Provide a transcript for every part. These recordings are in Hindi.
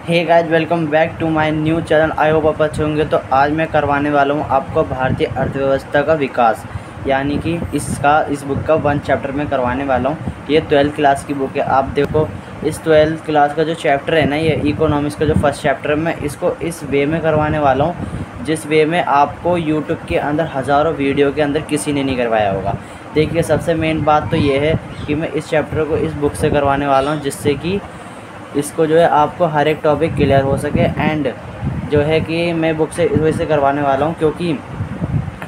Hey guys, welcome back to my new channel. I hope आप अच्छे होंगे। तो आज मैं करवाने वाला हूँ आपको भारतीय अर्थव्यवस्था का विकास, यानी कि इस बुक का 1 चैप्टर में करवाने वाला हूँ। ये 12th क्लास की बुक है। आप देखो, इस 12th क्लास का जो चैप्टर है ना, ये इकोनॉमिक्स का जो फर्स्ट चैप्टर है, मैं इसको इस वे में करवाने वाला हूँ जिस वे में आपको यूट्यूब के अंदर हज़ारों वीडियो के अंदर किसी ने नहीं करवाया होगा। देखिए, सबसे मेन बात तो ये है कि मैं इस चैप्टर को इस बुक से करवाने वाला हूँ जिससे कि इसको जो है आपको हर एक टॉपिक क्लियर हो सके। एंड जो है कि मैं बुक से इस वजह से करवाने वाला हूँ क्योंकि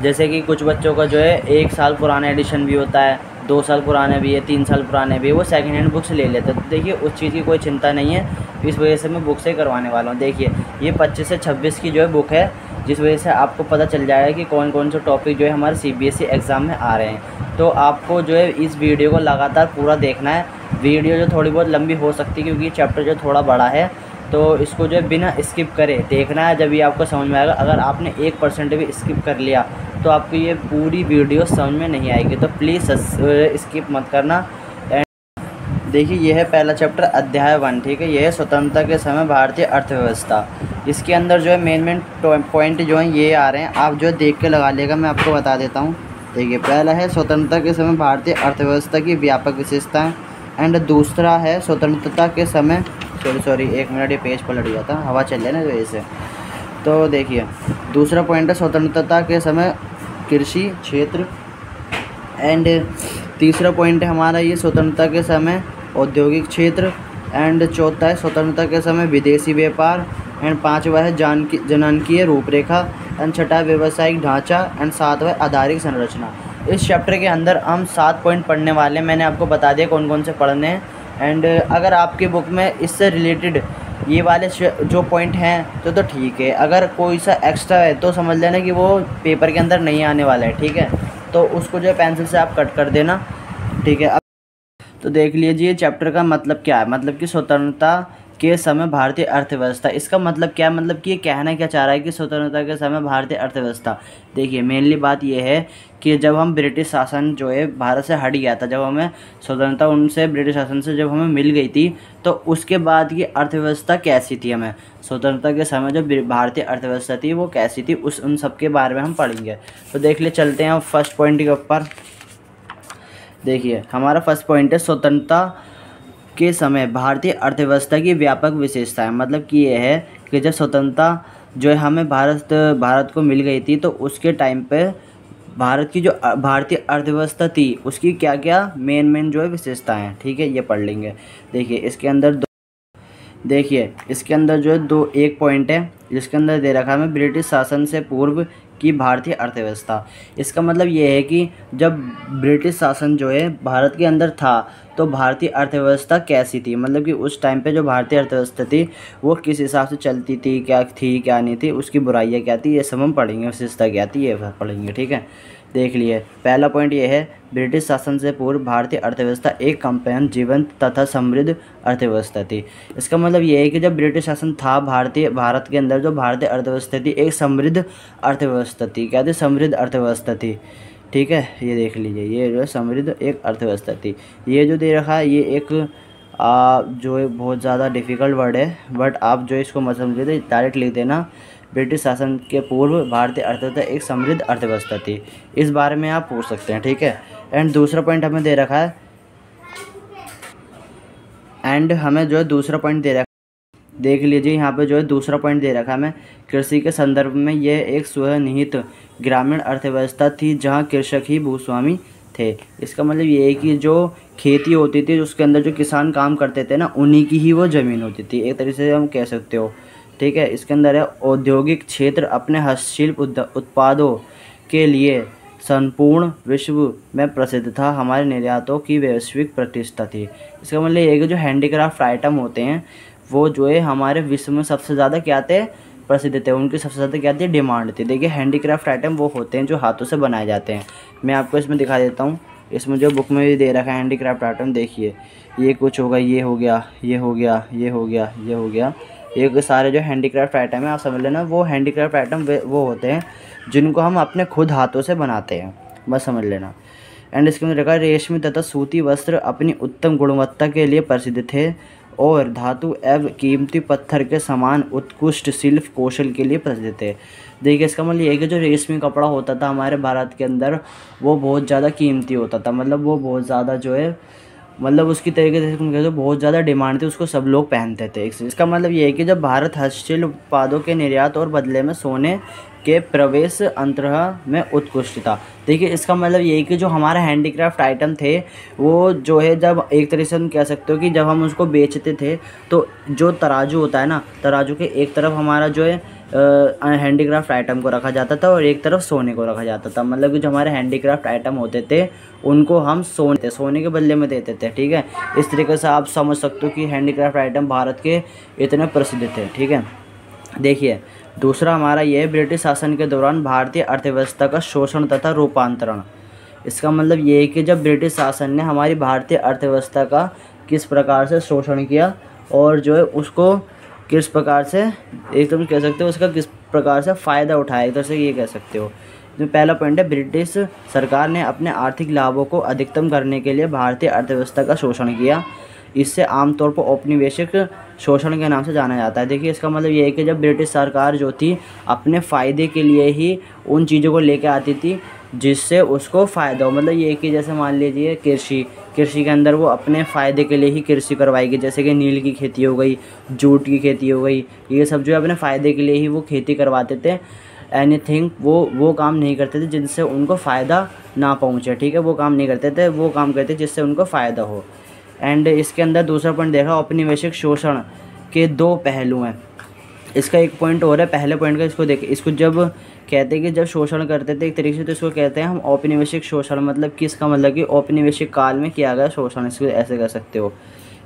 जैसे कि कुछ बच्चों का जो है 1 साल पुराना एडिशन भी होता है, 2 साल पुराने भी है, 3 साल पुराने भी है, वो सेकंड हैंड बुक से ले लेते हैं। तो देखिए, उस चीज़ की कोई चिंता नहीं है, इस वजह से मैं बुक से करवाने वाला हूँ। देखिए, ये 25 से 26 की जो है बुक है, जिस वजह से आपको पता चल जाएगा कि कौन कौन से टॉपिक जो है हमारे CBSE एग्ज़ाम में आ रहे हैं। तो आपको जो है इस वीडियो को लगातार पूरा देखना है। वीडियो जो थोड़ी बहुत लंबी हो सकती है क्योंकि चैप्टर जो थोड़ा बड़ा है, तो इसको जो है बिना स्किप करे देखना है, जब ये आपको समझ में आएगा। अगर आपने 1% भी स्किप कर लिया तो आपको ये पूरी वीडियो समझ में नहीं आएगी, तो प्लीज़ स्किप मत करना। देखिए, ये है पहला चैप्टर, अध्याय 1। ठीक है, ये है स्वतंत्रता के समय भारतीय अर्थव्यवस्था। इसके अंदर जो है मेन पॉइंट जो हैं ये आ रहे हैं, आप जो है देख के लगा लेगा, मैं आपको बता देता हूँ। देखिए, पहला है स्वतंत्रता के समय भारतीय अर्थव्यवस्था की व्यापक विशेषताएं। एंड दूसरा है स्वतंत्रता के समय, सॉरी 1 मिनट, ये पेज पलट गया था, हवा चल रही है ना तो ऐसे। तो देखिए, दूसरा पॉइंट है स्वतंत्रता के समय कृषि क्षेत्र। एंड तीसरा पॉइंट है हमारा ये स्वतंत्रता के समय औद्योगिक क्षेत्र। एंड चौथा है स्वतंत्रता के समय विदेशी व्यापार। एंड पांचवा है जनांकीय रूपरेखा। एंड छठा व्यवसायिक ढांचा। एंड सातवां आधारिक संरचना। इस चैप्टर के अंदर हम 7 पॉइंट पढ़ने वाले हैं। मैंने आपको बता दिया कौन कौन से पढ़ने हैं। एंड अगर आपकी बुक में इससे रिलेटेड ये वाले जो पॉइंट हैं तो ठीक है, अगर कोई सा एक्स्ट्रा है तो समझ लेना कि वो पेपर के अंदर नहीं आने वाला है। ठीक है, तो उसको जो है पेंसिल से आप कट कर देना। ठीक है, अब तो देख लीजिए चैप्टर का मतलब क्या है। मतलब कि स्वतंत्रता के समय भारतीय अर्थव्यवस्था, इसका मतलब क्या है, मतलब कि ये कहना क्या चाह रहा है कि स्वतंत्रता के समय भारतीय अर्थव्यवस्था। देखिए, मेनली बात ये है कि जब हम ब्रिटिश शासन जो है भारत से हट गया था, जब हमें स्वतंत्रता उनसे ब्रिटिश शासन से जब हमें मिल गई थी, तो उसके बाद की अर्थव्यवस्था कैसी थी, हमें स्वतंत्रता के समय जो भारतीय अर्थव्यवस्था थी वो कैसी थी, उन सब के बारे में हम पढ़ेंगे। तो देख लिए, चलते हैं फर्स्ट पॉइंट के ऊपर। देखिए, हमारा फर्स्ट पॉइंट है स्वतंत्रता के समय भारतीय अर्थव्यवस्था की व्यापक विशेषताएं। मतलब कि ये है कि जब स्वतंत्रता जो है हमें भारत को मिल गई थी, तो उसके टाइम पे भारत की जो भारतीय अर्थव्यवस्था थी उसकी क्या क्या मेन जो है विशेषताएं हैं। ठीक है, ये पढ़ लेंगे। देखिए, इसके अंदर जो है एक पॉइंट है जिसके अंदर दे रखा है हमें ब्रिटिश शासन से पूर्व की भारतीय अर्थव्यवस्था। इसका मतलब ये है कि जब ब्रिटिश शासन जो है भारत के अंदर था तो भारतीय अर्थव्यवस्था कैसी थी, मतलब कि उस टाइम पे जो भारतीय अर्थव्यवस्था थी वो किस हिसाब से चलती थी, क्या थी क्या नहीं थी, उसकी बुराइयाँ क्या थी, ये सब हम पढ़ेंगे। विशेषता क्या थी ये पढ़ेंगे। ठीक है, देख लिए, पहला पॉइंट ये है, ब्रिटिश शासन से पूर्व भारतीय अर्थव्यवस्था एक कंपेन जीवंत तथा समृद्ध अर्थव्यवस्था थी। इसका मतलब ये है कि जब ब्रिटिश शासन था भारत के अंदर, जो भारतीय अर्थव्यवस्था थी एक समृद्ध अर्थव्यवस्था थी। क्या थी? समृद्ध अर्थव्यवस्था थी। ठीक है, ये देख लीजिए, ये जो है समृद्ध एक अर्थव्यवस्था थी। ये जो दे रखा है ये एक जो है बहुत ज़्यादा डिफ़िकल्ट वर्ड है, बट आप जो इसको मत समझिए तो डायरेक्ट लिख देना, ब्रिटिश शासन के पूर्व भारतीय अर्थव्यवस्था एक समृद्ध अर्थव्यवस्था थी। इस बारे में आप पूछ सकते हैं। ठीक है, एंड दूसरा पॉइंट हमें दे रखा है, दूसरा पॉइंट दे रखा है, देख लीजिए यहाँ पे जो है दूसरा पॉइंट दे रखा है हमें, कृषि के संदर्भ में यह एक स्वनिहित ग्रामीण अर्थव्यवस्था थी जहाँ कृषक ही भूस्वामी थे। इसका मतलब ये है कि जो खेती होती थी उसके अंदर जो किसान काम करते थे ना, उन्हीं की ही वो ज़मीन होती थी, एक तरीके से हम कह सकते हो। ठीक है, इसके अंदर है औद्योगिक क्षेत्र अपने हस्तशिल्प उत्पादों के लिए संपूर्ण विश्व में प्रसिद्ध था, हमारे निर्यातों की वैश्विक प्रतिष्ठा थी। इसका मतलब ये है कि जो हैंडीक्राफ्ट आइटम होते हैं वो जो है हमारे विश्व में सबसे ज़्यादा क्या थे, प्रसिद्ध थे, उनकी सबसे ज़्यादा क्या थी, डिमांड थी। देखिए, हैंडीक्राफ्ट आइटम वो होते हैं जो हाथों से बनाए जाते हैं। मैं आपको इसमें दिखा देता हूँ, इसमें जो बुक में भी दे रखा है हैंडीक्राफ्ट आइटम, देखिए ये कुछ होगा, ये हो गया, ये हो गया, ये हो गया, ये हो गया, ये सारे जो हैंडीक्राफ्ट आइटम है आप समझ लेना, वो हैंडीक्राफ्ट आइटम वो होते हैं जिनको हम अपने खुद हाथों से बनाते हैं, बस समझ लेना। एंड इसके अंदर रखा, रेशमी तथा सूती वस्त्र अपनी उत्तम गुणवत्ता के लिए प्रसिद्ध थे और धातु एवं कीमती पत्थर के समान उत्कृष्ट शिल्प कौशल के लिए प्रसिद्ध थे। देखिए इसका मतलब ये है कि जो रेशमी कपड़ा होता था हमारे भारत के अंदर वो बहुत ज़्यादा कीमती होता था, मतलब वो बहुत ज़्यादा जो है मतलब उसकी तरीके से तुम कह दो बहुत ज़्यादा डिमांड थी, उसको सब लोग पहनते थे। इसका मतलब ये है कि जब भारत हस्तशिल्प उत्पादों के निर्यात और बदले में सोने के प्रवेश अंतराह में उत्कृष्ट था। देखिए इसका मतलब ये है कि जो हमारा हैंडीक्राफ्ट आइटम थे वो जो है जब एक तरीके से हम कह सकते हो कि जब हम उसको बेचते थे तो जो तराजू होता है ना, तराजू के एक तरफ हमारा जो है हैंडीक्राफ्ट आइटम को रखा जाता था और एक तरफ सोने को रखा जाता था। मतलब कि जो हमारे हैंडीक्राफ्ट आइटम होते थे उनको हम सोने के बदले में देते थे। ठीक है, इस तरीके से आप समझ सकते हो कि हैंडीक्राफ्ट आइटम भारत के इतने प्रसिद्ध थे। ठीक है, देखिए दूसरा हमारा ये है ब्रिटिश शासन के दौरान भारतीय अर्थव्यवस्था का शोषण तथा रूपांतरण। इसका मतलब ये है कि जब ब्रिटिश शासन ने हमारी भारतीय अर्थव्यवस्था का किस प्रकार से शोषण किया और जो है उसको किस प्रकार से एक तुम कह सकते हो उसका किस प्रकार से फ़ायदा उठाया, एक तरह से ये कह सकते हो। जो पहला पॉइंट है, ब्रिटिश सरकार ने अपने आर्थिक लाभों को अधिकतम करने के लिए भारतीय अर्थव्यवस्था का शोषण किया। इससे आमतौर पर औपनिवेशिक शोषण के नाम से जाना जाता है। देखिए इसका मतलब ये है कि जब ब्रिटिश सरकार जो थी अपने फ़ायदे के लिए ही उन चीज़ों को लेके आती थी जिससे उसको फ़ायदा हो। मतलब ये कि जैसे मान लीजिए कृषि के अंदर वो अपने फ़ायदे के लिए ही कृषि करवाएगी, जैसे कि नील की खेती हो गई, जूट की खेती हो गई, ये सब जो है अपने फ़ायदे के लिए ही वो खेती करवाते थे। एनीथिंग वो काम नहीं करते थे जिनसे उनको फ़ायदा ना पहुँचे। ठीक है, वो काम नहीं करते थे, वो काम करते जिससे उनको फ़ायदा हो। एंड इसके अंदर दूसरा पॉइंट देखा, औपनिवेशिक शोषण के दो पहलू हैं। इसका एक पॉइंट और है, पहले पॉइंट का इसको देखें, इसको जब कहते हैं कि जब शोषण करते थे एक तरीके से तो इसको कहते हैं हम औपनिवेशिक शोषण। मतलब कि इसका मतलब कि औपनिवेशिक काल में किया गया शोषण, इसको ऐसे कह सकते हो।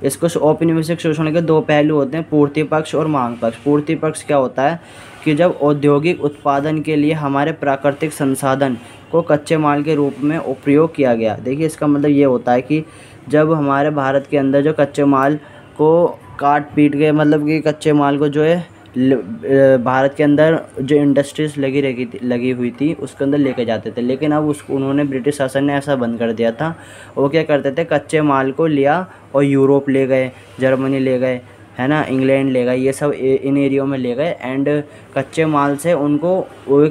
इसको औपनिवेशिक शोषण के दो पहलू होते हैं, पूर्ति पक्ष और मांग पक्ष। पूर्ति पक्ष क्या होता है कि जब औद्योगिक उत्पादन के लिए हमारे प्राकृतिक संसाधन को कच्चे माल के रूप में उपयोग किया गया। देखिए इसका मतलब ये होता है कि जब हमारे भारत के अंदर जो कच्चे माल को काट पीट के, मतलब कि कच्चे माल को जो है भारत के अंदर जो इंडस्ट्रीज लगी हुई थी उसके अंदर लेके जाते थे, लेकिन अब उन्होंने ब्रिटिश शासन ने ऐसा बंद कर दिया था। वो क्या करते थे, कच्चे माल को लिया और यूरोप ले गए, जर्मनी ले गए, है ना, इंग्लैंड ले गए, ये सब इन एरियो में ले गए। एंड कच्चे माल से उनको वो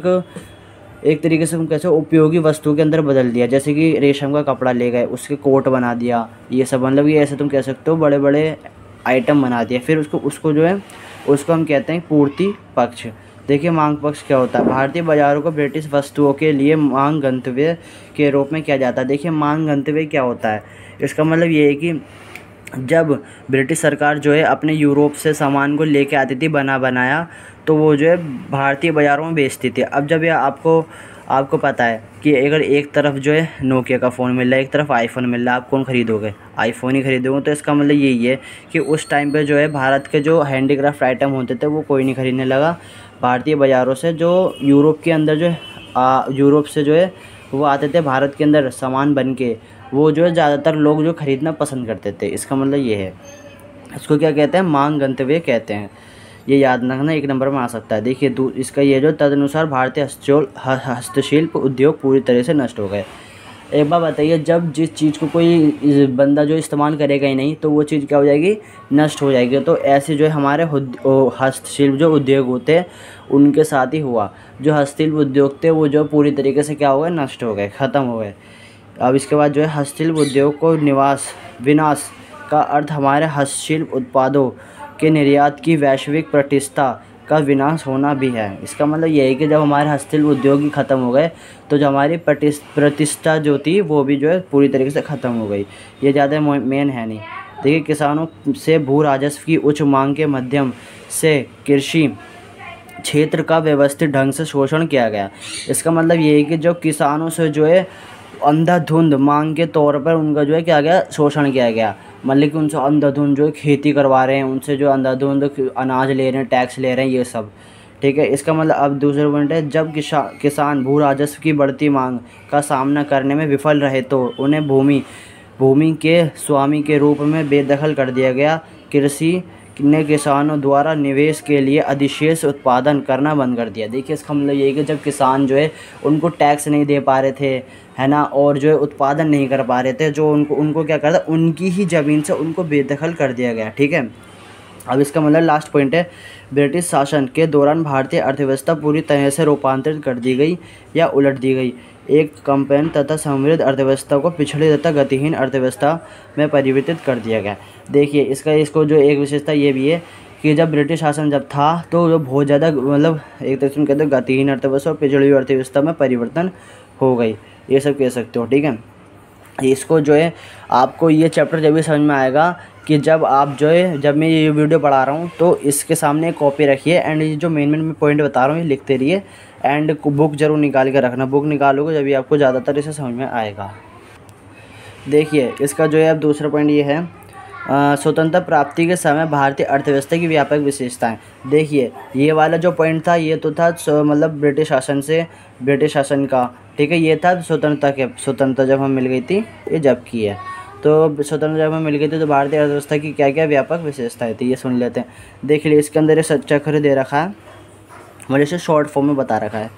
एक तरीके से कैसे उपयोगी वस्तु के अंदर बदल दिया, जैसे कि रेशम का कपड़ा ले गए, उसके कोट बना दिया, ये सब मतलब ये ऐसे तुम कह सकते हो बड़े बड़े आइटम बना दिया। फिर उसको जो है उसको हम कहते हैं पूर्ति पक्ष। देखिए मांग पक्ष क्या होता है, भारतीय बाजारों को ब्रिटिश वस्तुओं के लिए मांग गंतव्य के रूप में किया जाता है। देखिए मांग गंतव्य क्या होता है, इसका मतलब ये है कि जब ब्रिटिश सरकार जो है अपने यूरोप से सामान को लेके आती थी बना बनाया, तो वो जो है भारतीय बाज़ारों में बेचती थी। अब जब ये आपको पता है कि अगर एक तरफ जो है नोकिया का फ़ोन मिल रहा है, एक तरफ आईफोन मिल रहा है, आप कौन ख़रीदोगे? आईफोन ही ख़रीदोगे। तो इसका मतलब यही है कि उस टाइम पे जो है भारत के जो हैंडीक्राफ्ट आइटम होते थे वो कोई नहीं ख़रीदने लगा भारतीय बाज़ारों से। जो यूरोप के अंदर जो है यूरोप से जो है वो आते थे भारत के अंदर सामान बन के, वो जो है ज़्यादातर लोग जो ख़रीदना पसंद करते थे। इसका मतलब ये है, इसको क्या कहते हैं, मांग गंतव्य कहते हैं। ये याद रखना, एक नंबर में आ सकता है। देखिए इसका ये जो तदनुसार भारतीय हस्तशिल्प उद्योग पूरी तरह से नष्ट हो गए। एक बार बताइए, जब जिस चीज़ को कोई बंदा जो इस्तेमाल करेगा ही नहीं तो वो चीज़ क्या हो जाएगी, नष्ट हो जाएगी। तो ऐसे जो है हमारे हस्तशिल्प जो उद्योग होते हैं उनके साथ ही हुआ। जो हस्तशिल्प उद्योग थे वो जो पूरी तरीके से क्या हो गए, नष्ट हो गए, ख़त्म हो गए। अब इसके बाद जो है हस्तशिल्प उद्योग को विनाश का अर्थ हमारे हस्तशिल्प उत्पादों के निर्यात की वैश्विक प्रतिष्ठा का विनाश होना भी है। इसका मतलब ये है कि जब हमारे हस्तशिल्प उद्योग ही ख़त्म हो गए तो जो हमारी प्रतिष्ठा जो थी वो भी जो है पूरी तरीके से ख़त्म हो गई। ये ज़्यादा मेन है नहीं। देखिए किसानों से भू राजस्व की उच्च मांग के माध्यम से कृषि क्षेत्र का व्यवस्थित ढंग से शोषण किया गया। इसका मतलब ये है कि जो किसानों से जो है अंधाधुंध मांग के तौर पर उनका जो है क्या गया, शोषण किया गया। मतलब कि उनसे अंधाधुंध जो खेती करवा रहे हैं, उनसे जो अंधाधुंध अनाज ले रहे हैं, टैक्स ले रहे हैं, ये सब। ठीक है, इसका मतलब अब दूसरा पॉइंट है, जब किसान भू राजस्व की बढ़ती मांग का सामना करने में विफल रहे तो उन्हें भूमि के स्वामी के रूप में बेदखल कर दिया गया। कृषि ने किसानों द्वारा निवेश के लिए अधिशेष उत्पादन करना बंद कर दिया। देखिए इसका मतलब ये है कि जब किसान जो है उनको टैक्स नहीं दे पा रहे थे, है ना, और जो है उत्पादन नहीं कर पा रहे थे, जो उनको क्या करता, उनकी ही ज़मीन से उनको बेदखल कर दिया गया। ठीक है, अब इसका मतलब लास्ट पॉइंट है, ब्रिटिश शासन के दौरान भारतीय अर्थव्यवस्था पूरी तरह से रूपांतरित कर दी गई या उलट दी गई। एक कंपैक्ट तथा समृद्ध अर्थव्यवस्था को पिछड़ी तथा गतिहीन अर्थव्यवस्था में परिवर्तित कर दिया गया। देखिए इसको जो एक विशेषता ये भी है कि जब ब्रिटिश शासन जब था तो जो बहुत ज़्यादा मतलब एक तरह से कहते हैं गतिहीन अर्थव्यवस्था और पिछड़ी हुई अर्थव्यवस्था में परिवर्तन हो गई, ये सब कह सकते हो। ठीक है, इसको जो है आपको ये चैप्टर जब भी समझ में आएगा कि जब आप जो है जब मैं ये वीडियो पढ़ा रहा हूँ तो इसके सामने कॉपी रखिए एंड ये जो मेन पॉइंट बता रहा हूँ ये लिखते रहिए एंड बुक ज़रूर निकाल के रखना। बुक निकालोगे जब भी आपको ज़्यादातर इसे समझ में आएगा। देखिए इसका जो है अब दूसरा पॉइंट ये है, स्वतंत्रता प्राप्ति के समय भारतीय अर्थव्यवस्था की व्यापक विशेषताएं। देखिए ये वाला जो पॉइंट था ये तो था मतलब ब्रिटिश शासन का। ठीक है, ये था स्वतंत्रता जब हम मिल गई थी, ये जब की है। तो स्वतंत्रता जब हमें मिल गई थी तो भारतीय अर्थव्यवस्था की क्या क्या व्यापक विशेषताएं थी ये सुन लेते हैं। देख लीजिए इसके अंदर ये चक्र दे रखा है, मतलब इसे शॉर्ट फॉर्म में बता रखा है।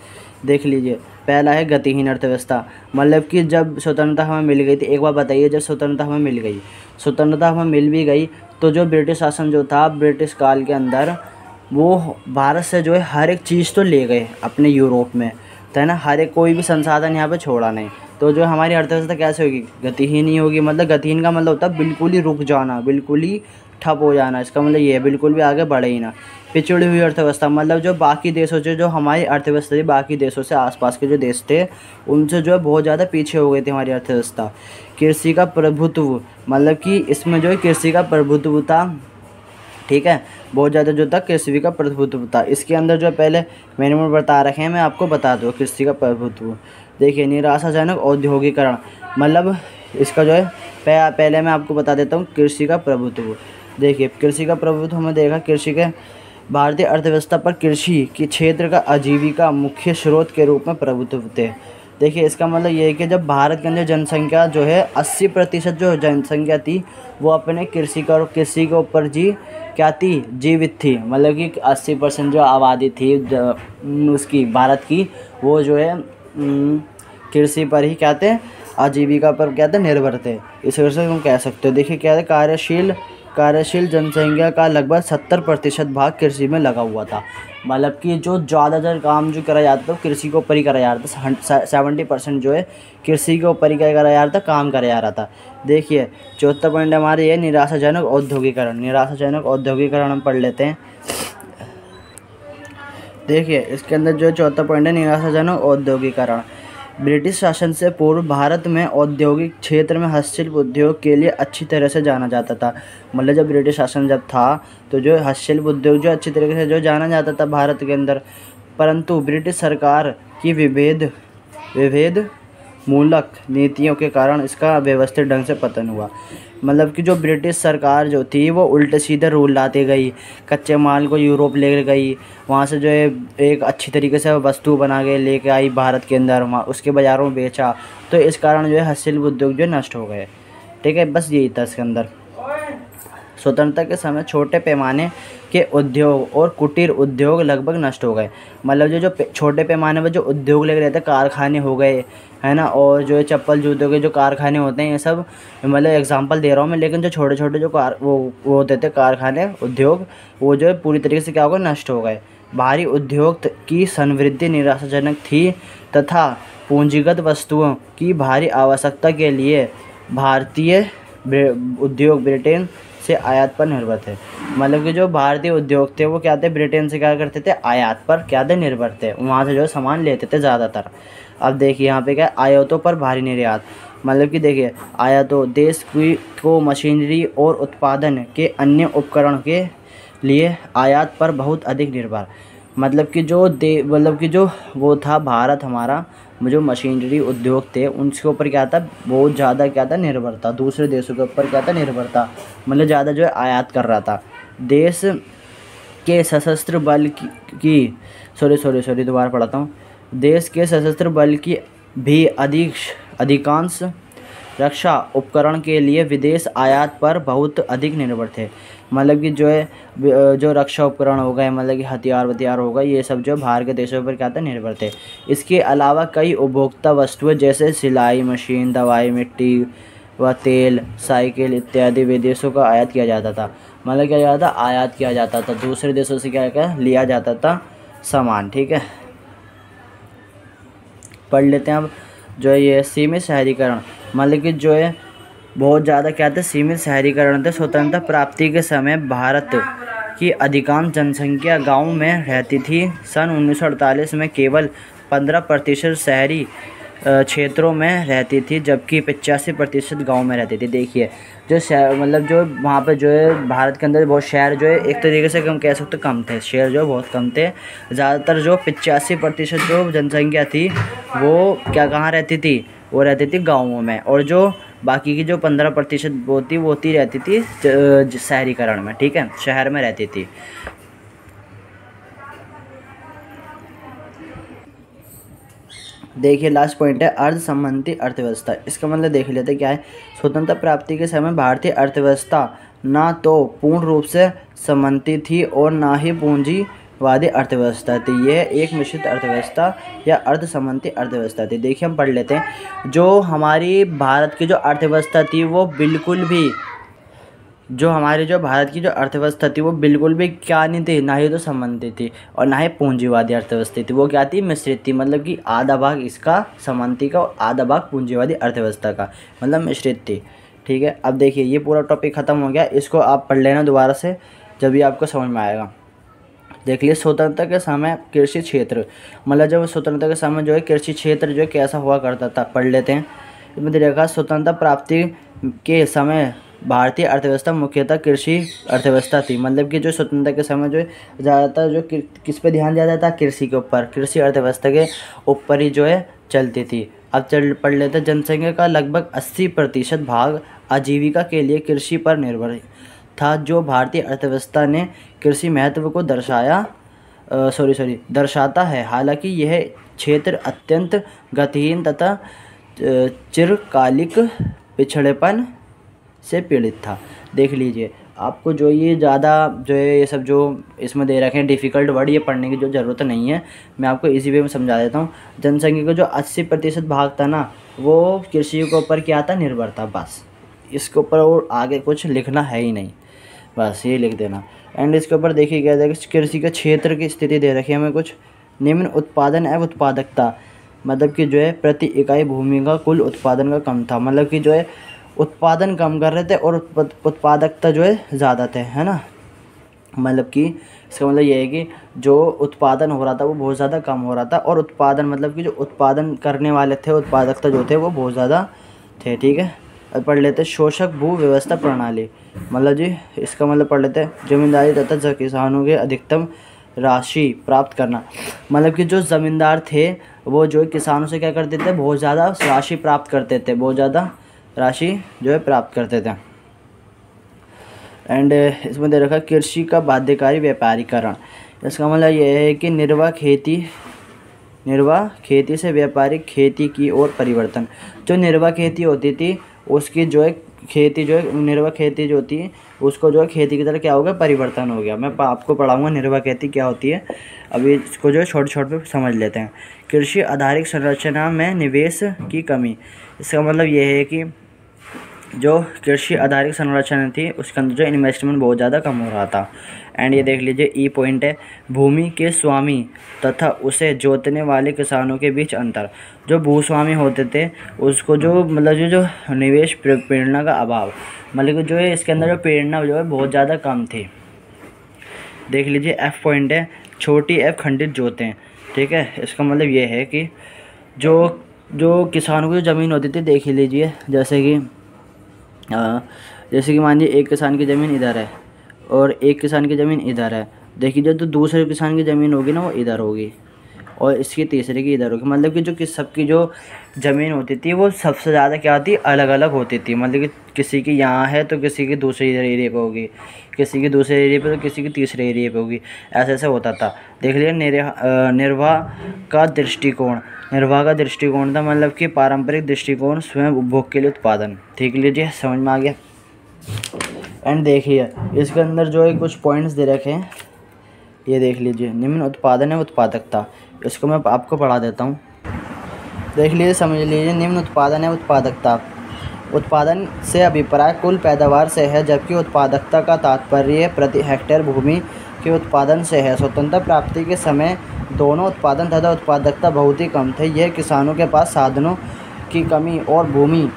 देख लीजिए पहला है गतिहीन अर्थव्यवस्था, मतलब कि जब स्वतंत्रता हमें मिल गई थी, एक बार बताइए जब स्वतंत्रता हमें मिल भी गई तो जो ब्रिटिश शासन जो था ब्रिटिश काल के अंदर वो भारत से जो है हर एक चीज़ तो ले गए अपने यूरोप में, तो है ना, हर एक कोई भी संसाधन यहाँ पे छोड़ा नहीं। तो जो हमारी अर्थव्यवस्था कैसे होगी, गतिहीन ही होगी। मतलब गतिहीन का मतलब होता है बिल्कुल ही रुक जाना, बिल्कुल ही ठप हो जाना। इसका मतलब ये है बिल्कुल भी आगे बढ़े ही ना। पिछड़ी हुई अर्थव्यवस्था मतलब जो बाकी देशों से जो हमारी अर्थव्यवस्था थी, बाकी देशों से आसपास के जो देश थे उनसे जो है बहुत ज़्यादा पीछे हो गई थी हमारी अर्थव्यवस्था। कृषि का प्रभुत्व, मतलब कि इसमें जो है कृषि का प्रभुत्व था। ठीक है, बहुत ज़्यादा जो था कृषि का प्रभुत्व था। इसके अंदर जो पहले मैंने बता रखे हैं, मैं आपको बता दूँ कृषि का प्रभुत्व। देखिए निराशाजनक औद्योगिकरण, मतलब इसका जो है पहले मैं आपको बता देता हूँ कृषि का प्रभुत्व। देखिए कृषि का प्रभुत्व हमें देखा, कृषि के भारतीय अर्थव्यवस्था पर कृषि के क्षेत्र का आजीविका मुख्य स्रोत के रूप में प्रभुत्व थे। देखिए इसका मतलब ये है कि जब भारत के अंदर जनसंख्या जो है 80% जो जनसंख्या थी वो अपने कृषि के ऊपर जीवित थी। मतलब कि 80% जो आबादी थी उसकी भारत की वो जो है कृषि पर ही क्या थे, आजीविका पर क्या थे, निर्भर थे, इस वजह से तुम कह सकते हो। देखिए क्या है, कार्यशील जनसंख्या का लगभग 70% भाग कृषि में लगा हुआ था। मतलब कि जो ज़्यादातर काम जो करा जाता था कृषि के ऊपर ही करा जा रहा था। 70% जो है कृषि के ऊपर ही क्या करा जा रहा था, काम करा जा रहा था। देखिए चौथा पॉइंट हमारे ये निराशाजनक औद्योगिकरण हम पढ़ लेते हैं। देखिए इसके अंदर जो चौथा पॉइंट है निराशाजनक औद्योगिकरण। ब्रिटिश शासन से पूर्व भारत में औद्योगिक क्षेत्र में हस्तशिल्प उद्योग के लिए अच्छी तरह से जाना जाता था। मतलब जब ब्रिटिश शासन जब था तो जो हस्तशिल्प उद्योग जो अच्छी तरीके से जो जाना जाता था भारत के अंदर, परंतु ब्रिटिश सरकार की विभेद मूलक नीतियों के कारण इसका व्यवस्थित ढंग से पतन हुआ। मतलब कि जो ब्रिटिश सरकार जो थी वो उल्टे सीधे रूल लाते गई, कच्चे माल को यूरोप ले गई, वहाँ से जो है एक अच्छी तरीके से वस्तु बना के लेके आई भारत के अंदर, वहाँ उसके बाज़ारों में बेचा, तो इस कारण जो है हस्तशिल्प उद्योग जो नष्ट हो गए। ठीक है, बस यही था इसके अंदर। स्वतंत्रता के समय छोटे पैमाने के उद्योग और कुटीर उद्योग लगभग नष्ट हो गए। मतलब जो छोटे पैमाने पर जो उद्योग लगे रहते, कारखाने हो गए, है ना, और जो चप्पल जूतों के जो कारखाने होते हैं, ये सब मतलब एग्जांपल दे रहा हूँ मैं, लेकिन जो छोटे छोटे जो वो होते थे कारखाने उद्योग, वो जो है पूरी तरीके से क्या हो गए, नष्ट हो गए। भारी उद्योग की संवृद्धि निराशाजनक थी तथा पूंजीगत वस्तुओं की भारी आवश्यकता के लिए भारतीय उद्योग ब्रिटेन से आयात पर निर्भर थे। मतलब कि जो भारतीय उद्योग थे वो क्या थे, ब्रिटेन से क्या करते थे, आयात पर क्या थे, निर्भर थे, वहाँ से जो सामान लेते थे ज़्यादातर। अब देखिए यहाँ पे क्या, आयातों पर भारी निर्यात। मतलब कि देखिए आयातों देश को मशीनरी और उत्पादन के अन्य उपकरण के लिए आयात पर बहुत अधिक निर्भर। मतलब कि जो वो था भारत हमारा, जो मशीनरी उद्योग थे उनके ऊपर क्या था, बहुत ज़्यादा क्या था, निर्भर था, दूसरे देशों के ऊपर क्या था, निर्भर था। मतलब ज़्यादा जो है आयात कर रहा था। देश के सशस्त्र बल की दोबारा पढ़ाता हूँ। देश के सशस्त्र बल की भी अधिकांश रक्षा उपकरण के लिए विदेश आयात पर बहुत अधिक निर्भर थे। मतलब कि जो है जो रक्षा उपकरण हो गए, मतलब कि हथियार वथियार हो गए, ये सब जो बाहर के देशों पर क्या था, निर्भर थे। इसके अलावा कई उपभोक्ता वस्तुएं जैसे सिलाई मशीन, दवाई, मिट्टी व तेल, साइकिल इत्यादि विदेशों का आयात किया जाता था। मतलब क्या जाता था, आयात किया जाता था, दूसरे देशों से क्या क्या लिया जाता था सामान। ठीक है, पढ़ लेते हैं अब। जो है ये सीमित शहरीकरण, मतलब कि जो है बहुत ज़्यादा क्या था, सीमित शहरीकरण थे। स्वतंत्रता प्राप्ति के समय भारत की अधिकांश जनसंख्या गाँव में रहती थी। सन 1948 में केवल 15% शहरी क्षेत्रों में रहती थी, जबकि 85% गाँव में रहती थी। देखिए जो शहर, मतलब जो वहाँ पे जो है भारत के अंदर बहुत शहर जो है एक तरीके से हम कह सकते कम थे, शहर जो बहुत कम थे। ज़्यादातर जो 85% जो जनसंख्या थी वो क्या कहाँ रहती थी, वो रहती थी गाँवों में, और जो बाकी की जो 15% वो रहती थी शहरीकरण में। ठीक है, शहर में रहती थी। देखिए लास्ट पॉइंट है अर्ध संबंधी अर्थव्यवस्था। इसका मतलब देख लेते क्या है। स्वतंत्रता प्राप्ति के समय भारतीय अर्थव्यवस्था ना तो पूर्ण रूप से संबंधी थी और ना ही पूंजीवादी अर्थव्यवस्था थी। यह एक मिश्रित अर्थव्यवस्था या अर्ध संबंधी अर्थव्यवस्था थी। देखिए हम पढ़ लेते हैं। जो हमारी भारत की जो अर्थव्यवस्था थी वो बिल्कुल भी, जो हमारी जो भारत की जो अर्थव्यवस्था थी वो बिल्कुल भी क्या नहीं थी, ना ही तो संबंधित थी और ना ही पूंजीवादी अर्थव्यवस्था थी। वो क्या थी, मिश्रित थी। मतलब कि आधा भाग इसका संबंधी का और आधा भाग पूंजीवादी अर्थव्यवस्था का, मतलब मिश्रित थी। ठीक है, अब देखिए ये पूरा टॉपिक ख़त्म हो गया। इसको आप पढ़ लेना दोबारा से जब भी आपको समझ में आएगा। देख लिए स्वतंत्रता के समय कृषि क्षेत्र, मतलब जब स्वतंत्रता के समय जो है कृषि क्षेत्र जो है कैसा हुआ करता था, पढ़ लेते हैं। इसमें देखा स्वतंत्रता प्राप्ति के समय भारतीय अर्थव्यवस्था मुख्यतः कृषि अर्थव्यवस्था थी। मतलब कि जो स्वतंत्रता के समय जो है ज़्यादातर जो किस पे ध्यान दिया जाता है, कृषि के ऊपर, कृषि अर्थव्यवस्था के ऊपर ही जो है चलती थी। अब पढ़ लेते हैं। जनसंख्या का लगभग 80% भाग आजीविका के लिए कृषि पर निर्भर था। जो भारतीय अर्थव्यवस्था ने कृषि महत्व को दर्शाता है। हालांकि यह क्षेत्र अत्यंत गतिहीन तथा चिरकालिक पिछड़ेपन से पीड़ित था। देख लीजिए आपको जो ये ज़्यादा जो है ये सब जो इसमें दे रखे हैं डिफ़िकल्ट वर्ड, ये पढ़ने की जो ज़रूरत नहीं है, मैं आपको इसी वे में समझा देता हूँ। जनसंख्या का जो 80% भाग था ना, वो कृषि के ऊपर क्या था, निर्भर था। बस इसके ऊपर और आगे कुछ लिखना है ही नहीं, बस ये लिख देना। एंड इसके ऊपर देखिए क्या जाएगा, कृषि के क्षेत्र की स्थिति दे रखी है हमें कुछ। निम्न उत्पादन एवं उत्पादकता, मतलब कि जो है प्रति इकाई भूमि का कुल उत्पादन का कम था। मतलब कि जो है उत्पादन कम कर रहे थे और उत्पादकता जो है ज़्यादा थे, है ना। मतलब कि इसका मतलब ये है कि जो उत्पादन हो रहा था वो बहुत ज़्यादा कम हो रहा था, और उत्पादन मतलब कि जो उत्पादन करने वाले थे, उत्पादकता जो थे वो बहुत ज़्यादा थे। ठीक है, अब पढ़ लेते हैं शोषक भू व्यवस्था प्रणाली। मतलब जी इसका मतलब पढ़ लेते हैं जमींदारी तथा किसानों के अधिकतम राशि प्राप्त करना। मतलब कि जो ज़मींदार थे वो जो किसानों से क्या करते थे, बहुत ज़्यादा राशि प्राप्त करते थे, बहुत ज़्यादा राशि जो है प्राप्त करते थे। एंड इसमें दे रखा कृषि का बाध्यकारी व्यापारीकरण। इसका मतलब ये है कि निर्वाह खेती से व्यापारिक खेती की ओर परिवर्तन। जो निर्वाह खेती होती थी उसकी जो है खेती जो है निर्वाह खेती जो होती है उसको जो है खेती की तरह क्या हो गया, परिवर्तन हो गया। मैं आपको पढ़ाऊंगा निर्वाह खेती क्या होती है। अभी इसको जो है छोटे छोटे पे समझ लेते हैं। कृषि आधारित संरचना में निवेश की कमी। इसका मतलब ये है कि जो कृषि आधारित संरचना थी उसके अंदर जो इन्वेस्टमेंट बहुत ज़्यादा कम हो रहा था। एंड ये देख लीजिए ई पॉइंट है, भूमि के स्वामी तथा उसे जोतने वाले किसानों के बीच अंतर। जो भूस्वामी होते थे उसको जो मतलब जो निवेश प्रेरणा का अभाव, मतलब कि जो है इसके अंदर जो प्रेरणा जो है बहुत ज़्यादा कम थी। देख लीजिए एफ पॉइंट है, छोटी एफ खंडित जोतें। ठीक है, इसका मतलब ये है कि जो किसानों की ज़मीन होती थी, देख लीजिए जैसे कि मान लीजिए एक किसान की ज़मीन इधर है और एक किसान की ज़मीन इधर है। देखिए जो तो दूसरे किसान की ज़मीन होगी ना वो इधर होगी, और इसकी तीसरी की इधर होगी। मतलब कि जो कि सबकी जो ज़मीन होती थी वो सबसे ज़्यादा क्या होती, अलग अलग होती थी। मतलब कि किसी की यहाँ है तो किसी की दूसरे एरिए पे होगी, किसी की दूसरे एरिए पे तो किसी की तीसरे एरिए पे होगी, ऐसे ऐसे होता था। देख लीजिए निर्वाह का दृष्टिकोण। निर्वाह का दृष्टिकोण था मतलब कि पारंपरिक दृष्टिकोण, स्वयं उपभोग के लिए उत्पादन। ठीक लीजिए, समझ में आ गया। एंड देखिए इसके अंदर जो है कुछ पॉइंट्स दे रखे हैं, ये देख लीजिए। निम्न उत्पादन है उत्पादकता, इसको मैं आपको पढ़ा देता हूँ। देख लीजिए, समझ लीजिए। निम्न उत्पादन है उत्पादकता। उत्पादन से अभिप्राय कुल पैदावार से है, जबकि उत्पादकता का तात्पर्य प्रति हेक्टेयर भूमि के उत्पादन से है। स्वतंत्रता प्राप्ति के समय दोनों उत्पादन तथा उत्पादकता बहुत ही कम थे। यह किसानों के पास साधनों की कमी और भूमि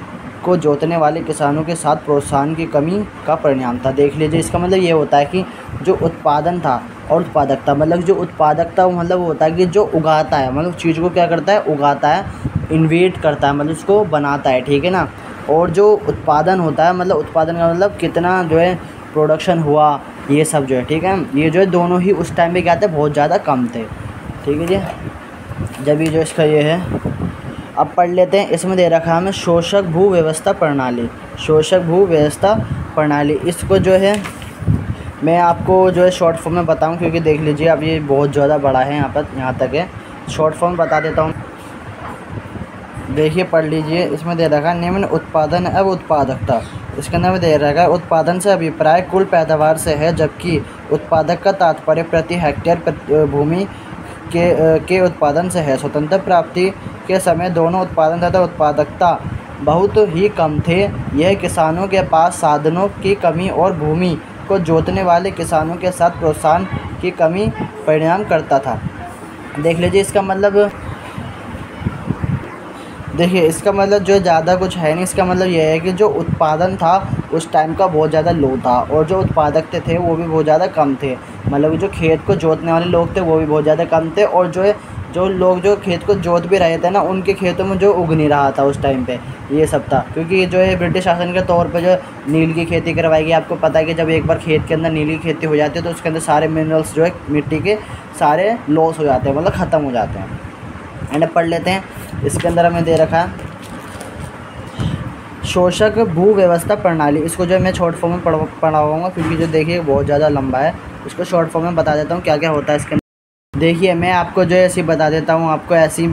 को जोतने वाले किसानों के साथ प्रोत्साहन की कमी का परिणाम था। देख लीजिए, इसका मतलब ये होता है कि जो उत्पादन था और उत्पादकता, मतलब जो उत्पादकता मतलब वो होता है कि जो उगाता है, मतलब चीज़ को क्या करता है, उगाता है, इन्वेट करता है, मतलब उसको बनाता है। ठीक है ना। और जो उत्पादन होता है, मतलब उत्पादन का मतलब कितना जो है प्रोडक्शन हुआ, ये सब जो है। ठीक है, ये जो है दोनों ही उस टाइम पे क्या थे, बहुत ज़्यादा कम थे। ठीक है जी। जब ये जो इसका ये है, अब पढ़ लेते हैं। इसमें दे रखा है हमें शोषक भू व्यवस्था प्रणाली। शोषक भू व्यवस्था प्रणाली, इसको जो है मैं आपको जो है शॉर्ट फॉर्म में बताऊं, क्योंकि देख लीजिए अब ये बहुत ज़्यादा बड़ा है, यहाँ तक है। शॉर्ट फॉर्म बता देता हूँ, देखिए पढ़ लीजिए। इसमें दे रखा है निम्न उत्पादन अब उत्पादकता। इसके अंदर में दे रखा है उत्पादन से अभिप्राय कुल पैदावार से है, जबकि उत्पादक का तात्पर्य प्रति हेक्टेयर भूमि के उत्पादन से है। स्वतंत्रता प्राप्ति के समय दोनों उत्पादन तथा उत्पादकता बहुत ही कम थे। यह किसानों के पास साधनों की कमी और भूमि को जोतने वाले किसानों के साथ प्रोत्साहन की कमी परिणाम करता था। देख लीजिए, इसका मतलब देखिए, इसका मतलब जो ज़्यादा कुछ है नहीं। इसका मतलब यह है कि जो उत्पादन था उस टाइम का बहुत ज़्यादा लो था, और जो उत्पादक थे वो भी बहुत ज़्यादा कम थे। मतलब जो खेत को जोतने वाले लोग थे वो भी बहुत ज़्यादा कम थे, और जो है जो लोग जो खेत को जोत भी रहे थे ना, उनके खेतों में जो उग नहीं रहा था उस टाइम पे, ये सब था। क्योंकि जो है ब्रिटिश शासन के तौर पे जो नील की खेती करवाई गई। आपको पता है कि जब एक बार खेत के अंदर नील की खेती हो जाती है तो उसके अंदर सारे मिनरल्स जो है मिट्टी के सारे लॉस हो जाते हैं, मतलब ख़त्म हो जाते हैं। एंड पढ़ लेते हैं। इसके अंदर हमें दे रखा है शोषक भू व्यवस्था प्रणाली। इसको जो है मैं शॉर्ट फॉर्म में पढ़ाऊँगा, क्योंकि जो देखिए बहुत ज़्यादा लंबा है। इसको शॉर्ट फॉर्म में बता देता हूँ क्या क्या होता है इसके अंदर। देखिए, मैं आपको जो है ऐसे बता देता हूँ आपको ऐसी।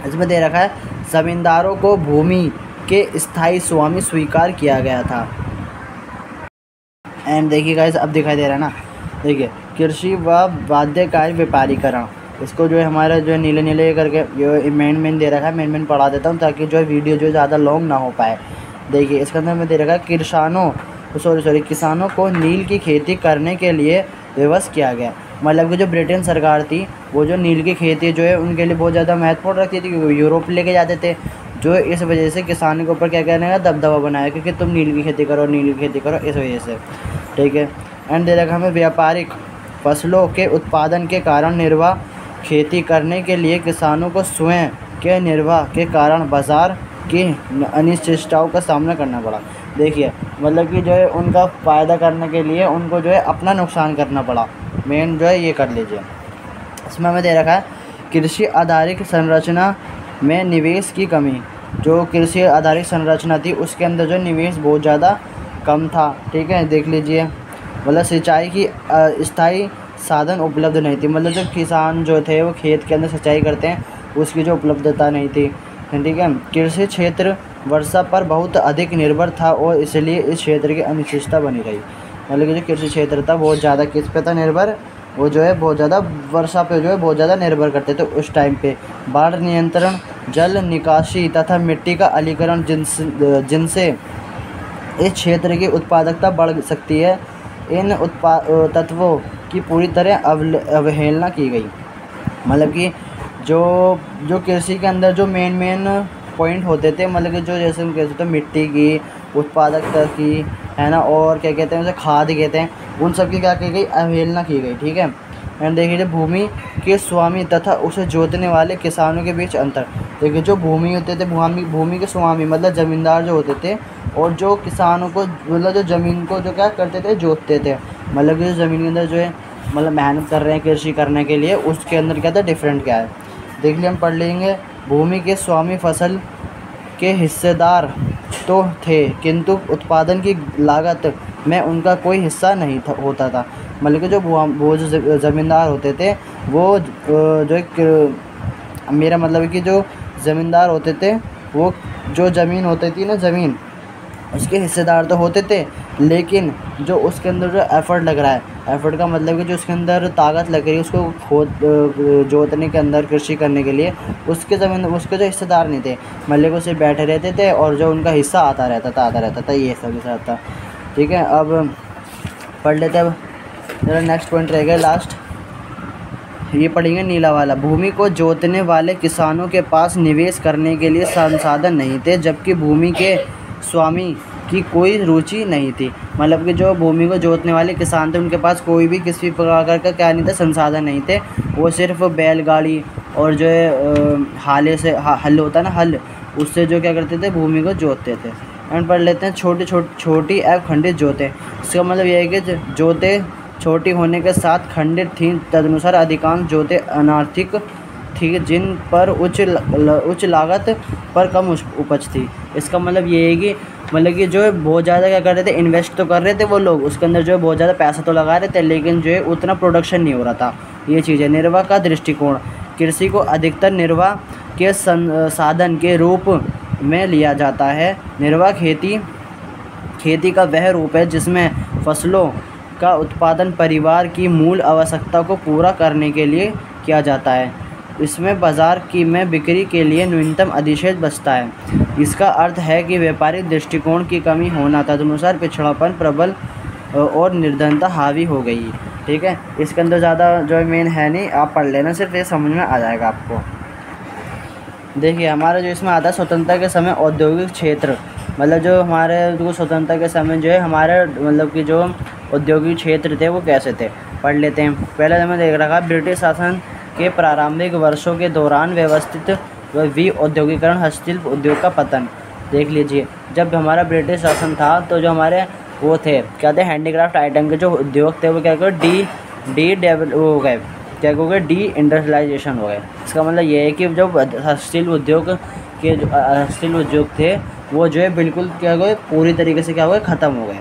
इसमें दे रखा है ज़मींदारों को भूमि के स्थायी स्वामी स्वीकार किया गया था। एंड देखिए गाइस, अब दिखाई दे रहा है ना, देखिए कृषि व बाध्यकारी व्यापारीकरण। इसको जो है हमारा जो है नीले नीले करके ये मेन दे रखा है। मेन पढ़ा देता हूँ ताकि जो है वीडियो जो ज़्यादा लॉन्ग ना हो पाए। देखिए, इसके अंदर में दे रखा है किसानों को नील की खेती करने के लिए विवश किया गया। मतलब कि जो ब्रिटेन सरकार थी वो जो नील की खेती जो है उनके लिए बहुत ज़्यादा महत्वपूर्ण रखती थी, क्योंकि यूरोप लेके जाते थे। जो इस वजह से किसानों के ऊपर क्या कहने का दबदबा बनाया, क्योंकि तुम नील की खेती करो, नील की खेती करो, इस वजह से। ठीक है। एंड दे रखा हमें व्यापारिक फसलों के उत्पादन के कारण निर्वाह खेती करने के लिए किसानों को स्वयं के निर्वाह के कारण बाज़ार की अनिश्चितताओं का सामना करना पड़ा। देखिए, मतलब कि जो है उनका फ़ायदा करने के लिए उनको जो है अपना नुकसान करना पड़ा। मेन जो है ये कर लीजिए। इसमें हमें दे रखा है कृषि आधारित संरचना में निवेश की कमी। जो कृषि आधारित संरचना थी उसके अंदर जो निवेश बहुत ज़्यादा कम था। ठीक है, देख लीजिए। मतलब सिंचाई की स्थायी साधन उपलब्ध नहीं थी। मतलब जो किसान जो थे वो खेत के अंदर सिंचाई करते हैं, उसकी जो उपलब्धता नहीं थी। ठीक है। कृषि क्षेत्र वर्षा पर बहुत अधिक निर्भर था और इसलिए इस क्षेत्र की अनिश्चितता बनी रही। मतलब कि जो कृषि क्षेत्र था बहुत ज़्यादा किस पे था निर्भर, वो जो है बहुत ज़्यादा वर्षा पे जो है बहुत ज़्यादा निर्भर करते थे उस टाइम पे। बाढ़ नियंत्रण, जल निकासी तथा मिट्टी का अलीकरण जिनसे इस क्षेत्र की उत्पादकता बढ़ सकती है, इन तत्वों की पूरी तरह अवहेलना की गई। मतलब कि जो कृषि के अंदर जो मेन पॉइंट होते थे, मतलब कि जो जैसे हम कहते थे मिट्टी की उत्पादकता की, है ना, और क्या कहते हैं उसे खाद कहते हैं, उन सब की क्या की गई, अवहेलना की गई। ठीक है। एंड देखिए, भूमि के स्वामी तथा उसे जोतने वाले किसानों के बीच अंतर। देखिए, जो भूमि होते थे, भूमि के स्वामी मतलब ज़मींदार जो होते थे, और जो किसानों को मतलब जो ज़मीन को जो क्या करते थे, जोतते थे। मतलब कि जो ज़मीन के अंदर जो है मतलब मेहनत कर रहे हैं कृषि करने के लिए, उसके अंदर क्या था, डिफरेंट क्या है। देख लिया, हम पढ़ लेंगे। भूमि के स्वामी फसल के हिस्सेदार तो थे, किंतु उत्पादन की लागत में उनका कोई हिस्सा नहीं होता था। मतलब कि वो जो ज़मींदार होते थे वो जो एक मेरा मतलब है कि जो ज़मींदार होते थे वो जो ज़मीन होती थी ना, ज़मीन उसके हिस्सेदार तो होते थे, लेकिन जो उसके अंदर जो एफ़र्ट लग रहा है, एफ़र्ट का मतलब कि जो उसके अंदर ताकत लग रही है उसको खोद जोतने के अंदर, कृषि करने के लिए, उसके जो हिस्सेदार नहीं थे। मतलब कि उसे बैठे रहते थे और जो उनका हिस्सा आता रहता था ये सब हिस्सा था। ठीक है, अब पढ़ लेते हैं। अब मेरा नेक्स्ट पॉइंट रहेगा लास्ट, ये पढ़ेंगे नीला वाला। भूमि को जोतने वाले किसानों के पास निवेश करने के लिए संसाधन नहीं थे, जबकि भूमि के स्वामी की कोई रुचि नहीं थी। मतलब कि जो भूमि को जोतने वाले किसान थे उनके पास कोई भी किसी प्रकार का क्या नहीं था, संसाधन नहीं थे। वो सिर्फ बैलगाड़ी और जो है हाले से हल होता है ना, हल, उससे जो क्या करते थे, भूमि को जोतते थे। एंड पढ़ लेते हैं छोटी एवं खंडित जोतें। इसका मतलब यह है कि जोतें छोटी होने के साथ खंडित थीं, तदनुसार अधिकांश जोतें अनार्थिक थी, जिन पर उच्च लागत पर कम उपज थी। इसका मतलब ये है कि जो है बहुत ज़्यादा क्या कर रहे थे, इन्वेस्ट तो कर रहे थे वो लोग, उसके अंदर जो है बहुत ज़्यादा पैसा तो लगा रहे थे, लेकिन जो है उतना प्रोडक्शन नहीं हो रहा था। ये चीज़ है। निर्वाह का दृष्टिकोण, कृषि को अधिकतर निर्वाह के साधन के रूप में लिया जाता है। निर्वाह खेती का वह रूप है जिसमें फसलों का उत्पादन परिवार की मूल आवश्यकता को पूरा करने के लिए किया जाता है। इसमें बाजार में बिक्री के लिए न्यूनतम अधिशेष बचता है। इसका अर्थ है कि व्यापारिक दृष्टिकोण की कमी होना, तदनुसार पिछड़ापन प्रबल और निर्धनता हावी हो गई। ठीक है, इसके अंदर ज़्यादा जो मेन है नहीं, आप पढ़ लेना, सिर्फ ये समझ में आ जाएगा आपको। देखिए हमारा जो इसमें आता है स्वतंत्रता के समय औद्योगिक क्षेत्र, मतलब जो हमारे जो स्वतंत्रता के समय जो है हमारे मतलब कि जो औद्योगिक क्षेत्र थे वो कैसे थे, पढ़ लेते हैं। पहले हमें देख रखा, ब्रिटिश शासन के प्रारंभिक वर्षों के दौरान व्यवस्थित औद्योगिकरण, हस्तशिल्प उद्योग का पतन। देख लीजिए, जब हमारा ब्रिटिश शासन था तो जो हमारे वो थे क्या थे, हैंडीक्राफ्ट आइटम के जो उद्योग थे वो क्या हो गए, डी इंडस्ट्रियलाइजेशन हो गए। इसका मतलब ये है कि जो हस्तशिल्प उद्योग थे वो जो है बिल्कुल क्या हो गए, पूरी तरीके से क्या हो गए, ख़त्म हो गए।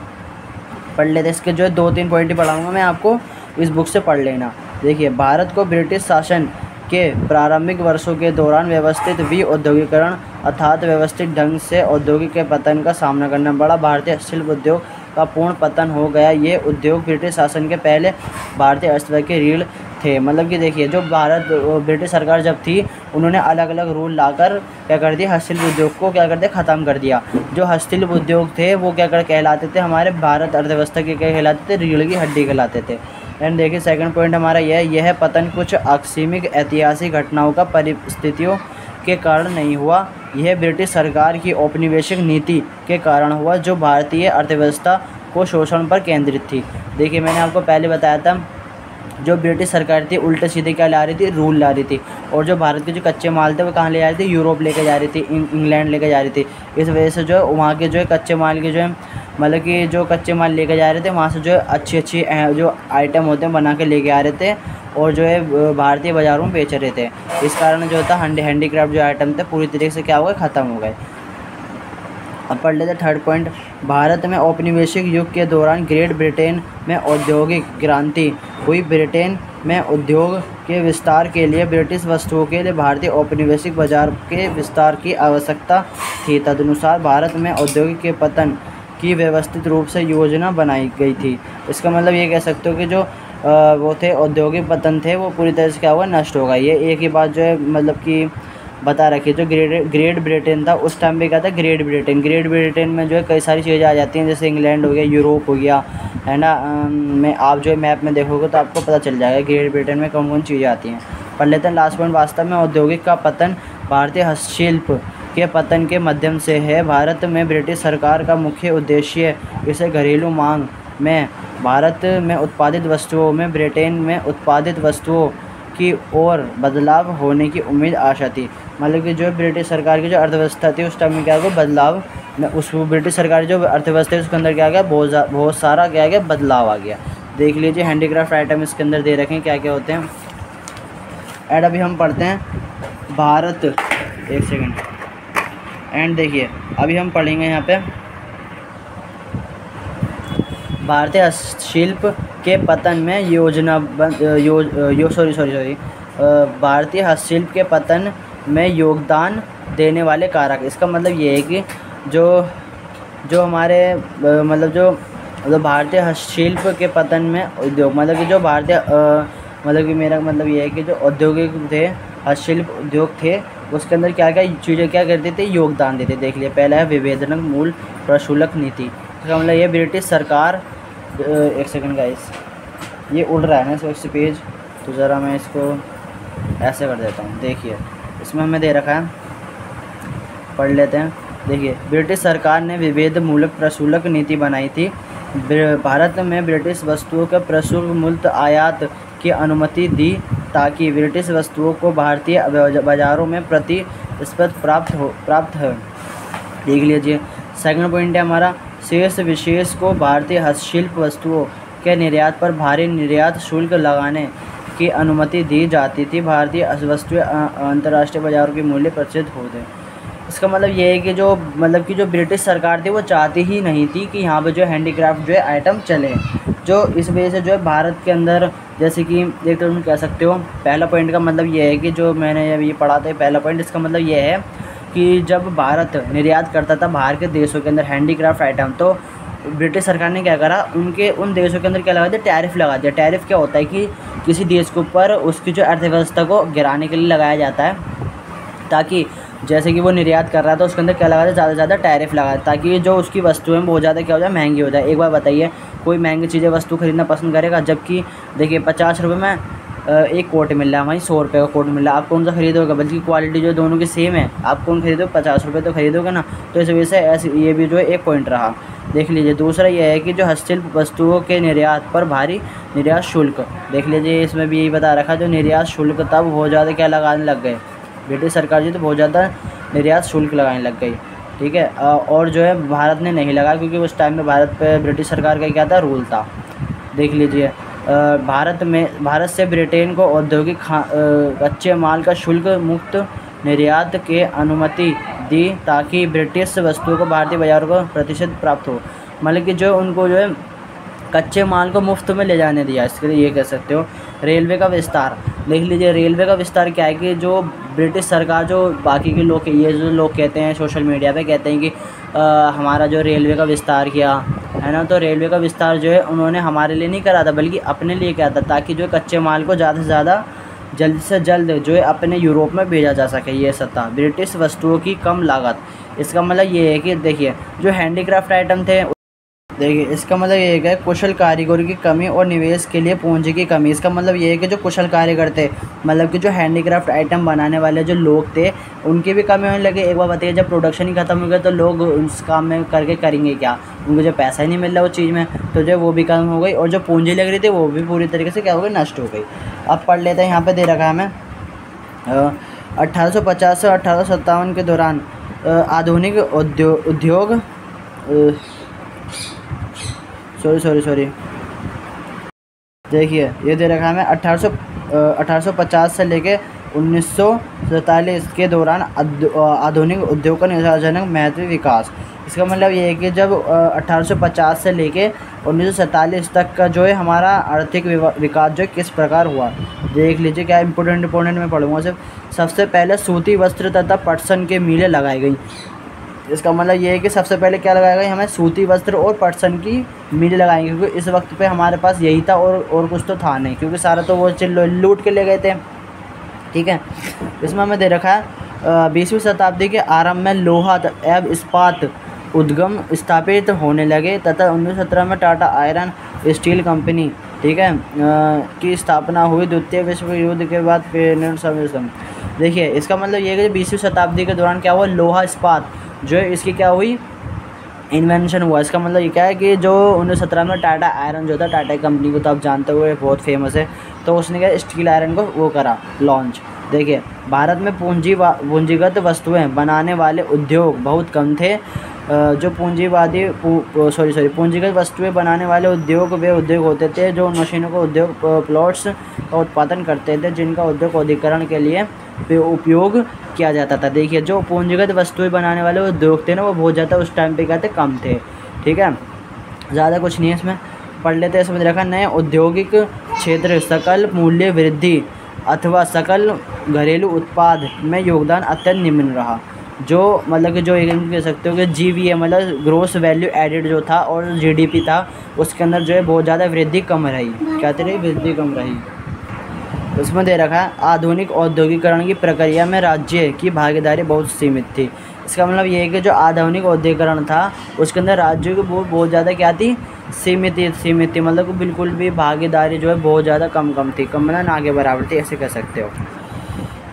पढ़ लेते, इसके जो है 2-3 पॉइंट ही पढ़ाऊँगा मैं आपको, इस बुक से पढ़ लेना। देखिए, भारत को ब्रिटिश शासन के प्रारंभिक वर्षों के दौरान व्यवस्थित औद्योगिकरण अर्थात व्यवस्थित ढंग से औद्योगिक के पतन का सामना करना पड़ा। भारतीय हस्तशिल्प उद्योग का पूर्ण पतन हो गया। ये उद्योग ब्रिटिश शासन के पहले भारतीय अर्थव्यवस्था के रीढ़ थे। मतलब कि देखिए, जो ब्रिटिश सरकार जब थी उन्होंने अलग अलग रूल लाकर क्या कर दिया, हस्तशिल्प उद्योग को क्या कर दिया, ख़त्म कर दिया। जो हस्तशिल्प उद्योग थे वो क्या कहलाते थे, हमारे भारत अर्थव्यवस्था के क्या कहलाते थे, रीढ़ की हड्डी कहलाते थे। एंड देखिए सेकंड पॉइंट हमारा यह पतन कुछ आकस्मिक ऐतिहासिक घटनाओं का परिस्थितियों के कारण नहीं हुआ, यह ब्रिटिश सरकार की औपनिवेशिक नीति के कारण हुआ, जो भारतीय अर्थव्यवस्था को शोषण पर केंद्रित थी। देखिए, मैंने आपको पहले बताया था, जो ब्रिटिश सरकार थी उल्टे सीधे क्या ला रही थी, रूल ला रही थी, और जो भारत के जो कच्चे माल थे वो कहाँ ले जा रही थी, यूरोप लेके जा रही थी, इंग्लैंड लेके जा रही थी। इस वजह से जो है वहाँ के जो है कच्चे माल के जो है मतलब कि जो कच्चे माल लेके जा रहे थे वहाँ से जो है अच्छी जो आइटम होते हैं बना के लेके आ रहे थे और जो है भारतीय बाज़ारों में बेच रहे थे। इस कारण जो था हैंडीक्राफ्ट जो आइटम थे पूरी तरीके से क्या हो गए, ख़त्म हो गए। अब पढ़ लेते थर्ड पॉइंट, भारत में औपनिवेशिक युग के दौरान ग्रेट ब्रिटेन में औद्योगिक क्रांति हुई। ब्रिटेन में उद्योग के विस्तार के लिए ब्रिटिश वस्तुओं के लिए भारतीय औपनिवेशिक बाजार के विस्तार की आवश्यकता थी। तदनुसार भारत में औद्योगिक के पतन की व्यवस्थित रूप से योजना बनाई गई थी। इसका मतलब ये कह सकते हो कि जो वो थे औद्योगिक पतन थे वो पूरी तरह से क्या हुआ, नष्ट हो गया। ये एक ही बात जो है मतलब कि बता रखी है। जो ग्रेट ब्रिटेन था उस टाइम पे क्या था, ग्रेट ब्रिटेन में जो है कई सारी चीज़ें आ जाती हैं, जैसे इंग्लैंड हो गया, यूरोप हो गया, है ना। में आप जो है मैप में देखोगे तो आपको पता चल जाएगा ग्रेट ब्रिटेन में कौन कौन चीज़ें आती हैं। पढ़ लेते हैं लास्ट पॉइंट, वास्तव में औद्योगिक का पतन भारतीय हस्तशिल्प के पतन के माध्यम से है। भारत में ब्रिटिश सरकार का मुख्य उद्देश्य इसे घरेलू मांग में भारत में उत्पादित वस्तुओं में ब्रिटेन में उत्पादित वस्तुओं की ओर बदलाव होने की उम्मीद आशा थी। मतलब कि जो ब्रिटिश सरकार की जो अर्थव्यवस्था थी उस टाइम में क्या हुआ, बदलाव में उस ब्रिटिश सरकार की जो अर्थव्यवस्था है उसके अंदर क्या आ गया, बहुत सारा क्या आ गया, बदलाव आ गया। देख लीजिए हैंडीक्राफ्ट आइटम इसके अंदर दे रखे हैं क्या क्या होते हैं। एंड अभी हम पढ़ते हैं भारत, एक सेकंड, एंड देखिए अभी हम पढ़ेंगे यहाँ पे भारतीय हस्तशिल्प के पतन में भारतीय हस्तशिल्प के पतन में योगदान देने वाले कारक। इसका मतलब ये है कि जो हमारे मतलब भारतीय हस्तशिल्प के पतन में उद्योग, मतलब कि जो भारतीय मतलब कि मेरा मतलब ये है कि जो औद्योगिक थे, हस्तशिल्प उद्योग थे, उसके अंदर क्या क्या चीज़ें क्या करते थे, योगदान देते। देख लिया, पहला है विभेदन मूल प्रशुल्क नीति। इसका मतलब ये ब्रिटिश सरकार, एक सेकंड गाइस, ये उड़ रहा है ना इस पेज, तो ज़रा मैं इसको ऐसे कर देता हूँ। देखिए इसमें हमें दे रखा है, पढ़ लेते हैं। देखिए, ब्रिटिश सरकार ने विभेद मूलक प्रशुल्क नीति बनाई थी। भारत में ब्रिटिश वस्तुओं के प्रशुल्क मुक्त आयात की अनुमति दी ताकि ब्रिटिश वस्तुओं को भारतीय बाज़ारों में प्रतिस्पर्धा प्राप्त हो। देख लीजिए, सेकंड पॉइंट है हमारा, शेष विशेष को भारतीय हस्तशिल्प वस्तुओं के निर्यात पर भारी निर्यात शुल्क लगाने की अनुमति दी जाती थी। भारतीय वस्तुएं अंतर्राष्ट्रीय बाज़ारों के मूल्य प्रचलित होते। इसका मतलब ये है कि जो ब्रिटिश सरकार थी वो चाहती ही नहीं थी कि यहाँ पे जो हैंडीक्राफ्ट जो है आइटम चले, जो इस वजह से जो है भारत के अंदर, जैसे कि एक तो तुम कह सकते हो, पहला पॉइंट का मतलब ये है कि जो मैंने अभी पढ़ा था पहला पॉइंट, इसका मतलब ये है कि जब भारत निर्यात करता था बाहर के देशों के अंदर हैंडीक्राफ्ट आइटम, तो ब्रिटिश सरकार ने क्या करा, उन देशों के अंदर क्या लगा दिया, टैरिफ लगा दिया। टैरिफ क्या होता है कि किसी देश के ऊपर उसकी जो अर्थव्यवस्था को गिराने के लिए लगाया जाता है, ताकि जैसे कि वो निर्यात कर रहा था उसके अंदर क्या लगा था, ज़्यादा से ज़्यादा टैरिफ लगा, ताकि जो उसकी वस्तुएं बहुत ज़्यादा क्या हो जाए, महंगी हो जाए। एक बार बताइए, कोई महंगी चीज़ें वस्तु खरीदना पसंद करेगा? जबकि देखिए 50 रुपये में एक कोट मिल रहा है, वहीं 100 रुपये का कोट मिल रहा है, आप कौन सा खरीदोगे? बल्कि क्वालिटी जो दोनों की सेम है, आप कौन खरीदोगे? 50 रुपये तो खरीदोगे ना। तो इस वजह से ऐसे ये भी जो है एक पॉइंट रहा। देख लीजिए, दूसरा ये है कि जो हस्तशिल्प वस्तुओं के निर्यात पर भारी निर्यात शुल्क, देख लीजिए इसमें भी यही बता रखा, जो निर्यात शुल्क तब बहुत ज़्यादा क्या लगाने लग गए ब्रिटिश सरकार जी, तो बहुत ज़्यादा निर्यात शुल्क लगाने लग गई। ठीक है, और जो है भारत ने नहीं लगा, क्योंकि उस टाइम में भारत पे ब्रिटिश सरकार का क्या था, रूल था। देख लीजिए, भारत से ब्रिटेन को औद्योगिक कच्चे माल का शुल्क मुक्त निर्यात के अनुमति दी ताकि ब्रिटिश वस्तुओं को भारतीय बाज़ारों को प्रतिशत प्राप्त हो। मतलब कि जो उनको जो है कच्चे माल को मुफ्त में ले जाने दिया, इसके लिए ये कह सकते हो। रेलवे का विस्तार, देख लीजिए रेलवे का विस्तार क्या है कि जो ब्रिटिश सरकार, जो बाकी के लोग, ये जो लोग कहते हैं सोशल मीडिया पे कहते हैं कि हमारा जो रेलवे का विस्तार किया है ना, तो रेलवे का विस्तार जो है उन्होंने हमारे लिए नहीं करा था, बल्कि अपने लिए किया था, ताकि जो कच्चे माल को ज़्यादा से ज़्यादा जल्द से जल्द जो है अपने यूरोप में भेजा जा सके। ये सब था, ब्रिटिश वस्तुओं की कम लागत। इसका मतलब ये है कि देखिए जो हैंडीक्राफ्ट आइटम थे, देखिए इसका मतलब ये है कुशल कारीगरों की कमी और निवेश के लिए पूंजी की कमी। इसका मतलब ये है कि जो कुशल कारीगर थे, मतलब कि जो हैंडीक्राफ्ट आइटम बनाने वाले जो लोग थे, उनकी भी कमी होने लगे। एक बार बताइए, जब प्रोडक्शन ही खत्म हो गया तो लोग उस काम में करके करेंगे क्या? उनको जो पैसा ही नहीं मिल रहा उस चीज़ में, तो जो वो भी कम हो गई, और जो पूंजी लग रही थी वो भी पूरी तरीके से क्या हो गई, नष्ट हो गई। अब पढ़ लेते हैं, यहाँ पर दे रखा है हमें 1850 से 1857 के दौरान आधुनिक उद्योग सॉरी देखिए ये दे रखा है हमें 1850 से लेके 1947 के दौरान आधुनिक उद्योग का निराशाजनक महत्वपूर्ण विकास। इसका मतलब ये है कि जब 1850 से लेके 1947 तक का जो है हमारा आर्थिक विकास जो है किस प्रकार हुआ, देख लीजिए। क्या इंपॉर्टेंट में पढ़ूँगा सिर्फ। सबसे पहले सूती वस्त्र तथा पटसन के मिलें लगाई गई। इसका मतलब ये है कि सबसे पहले क्या लगाया गया, हमें सूती वस्त्र और पटसन की मिल लगाएंगे, क्योंकि इस वक्त पे हमारे पास यही था और कुछ तो था नहीं, क्योंकि सारा तो वो लूट के ले गए थे। ठीक है, इसमें हमें दे रखा है 20वीं शताब्दी के आरंभ में लोहा एवं इस्पात उद्यम स्थापित होने लगे तथा 1917 में टाटा आयरन स्टील कंपनी, ठीक है, की स्थापना हुई। द्वितीय विश्व युद्ध के बाद देखिए इसका मतलब ये है कि 20वीं शताब्दी के दौरान क्या हुआ, लोहा इस्पात जो है इसकी क्या हुई, इन्वेंशन हुआ। इसका मतलब ये क्या है कि जो 1917 में टाटा आयरन जो था, टाटा कंपनी को तो आप जानते हुए बहुत फेमस है, तो उसने क्या स्टील आयरन को वो करा लॉन्च। देखिए भारत में पूंजीगत वस्तुएं बनाने वाले उद्योग बहुत कम थे, जो पूंजीगत वस्तुएं बनाने वाले उद्योग वे उद्योग होते थे जो उन मशीनों को उद्योग प्लॉट्स का उत्पादन करते थे जिनका उद्योगीकरण के लिए उपयोग किया जाता था। देखिए जो पूंजीगत वस्तुएं बनाने वाले उद्योग थे ना, वो बहुत ज़्यादा उस टाइम पे क्या थे, कम थे। ठीक है, ज़्यादा कुछ नहीं है इसमें, पढ़ लेते हैं। इसमें रखा नए औद्योगिक क्षेत्र सकल मूल्य वृद्धि अथवा सकल घरेलू उत्पाद में योगदान अत्यंत निम्न रहा। जो मतलब कि जो एक कह सकते हो कि GVA मतलब ग्रोस वैल्यू एडेड जो था और GDP था, उसके अंदर जो है बहुत ज़्यादा वृद्धि कम रही। कहते रही वृद्धि कम रही। उसमें दे रखा है आधुनिक औद्योगिकरण की प्रक्रिया में राज्य की भागीदारी बहुत सीमित थी। इसका मतलब ये है कि जो आधुनिक औद्योगिकरण था उसके अंदर राज्यों की बहुत ज़्यादा क्या थी, सीमित थी। मतलब कि बिल्कुल भी भागीदारी जो है बहुत ज़्यादा कम थी, कम मतलब ना के बराबर थी, ऐसे कह सकते हो।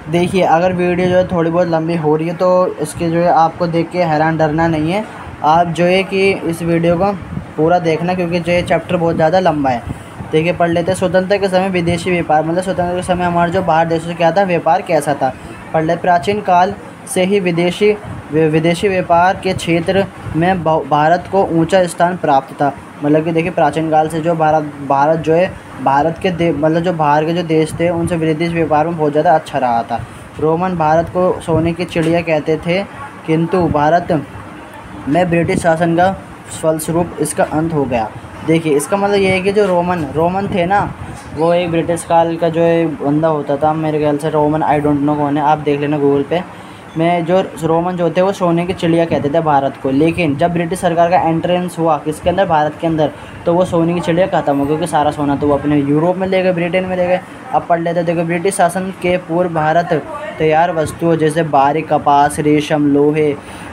देखिए अगर वीडियो जो है थोड़ी बहुत लंबी हो रही है तो इसके जो है आपको देख के हैरान डरना नहीं है। आप जो है कि इस वीडियो को पूरा देखना, क्योंकि जो है चैप्टर बहुत ज़्यादा लंबा है। देखिए पढ़ लेते हैं। स्वतंत्रता के समय विदेशी व्यापार, मतलब स्वतंत्रता के समय हमारा जो बाहर देशों से क्या था, व्यापार कैसा था। पढ़ ले। प्राचीन काल से ही विदेशी व्यापार के क्षेत्र में भारत को ऊंचा स्थान प्राप्त था। मतलब कि देखिए प्राचीन काल से जो भारत जो है भारत के मतलब जो बाहर के जो देश थे उनसे विदेशी व्यापार में बहुत ज़्यादा अच्छा रहा था। रोमन भारत को सोने की चिड़िया कहते थे, किंतु भारत में ब्रिटिश शासन का फलस्वरूप इसका अंत हो गया। देखिए इसका मतलब ये है कि जो रोमन थे ना, वो एक ब्रिटिश काल का जो है बंदा होता था, मेरे ख्याल से रोमन, आई डोंट नो कौन है, आप देख लेना गूगल पे में। जो रोमन जो थे वो सोने की चिड़िया कहते थे भारत को, लेकिन जब ब्रिटिश सरकार का एंट्रेंस हुआ किसके अंदर, भारत के अंदर, तो वो सोने की चिड़िया खत्म हो, क्योंकि सारा सोना तो वो अपने यूरोप में ले गए, ब्रिटेन में ले गए। अब पढ़ लेते। देखो ब्रिटिश शासन के पूर्व भारत तैयार वस्तुओं जैसे बारीक कपास, रेशम,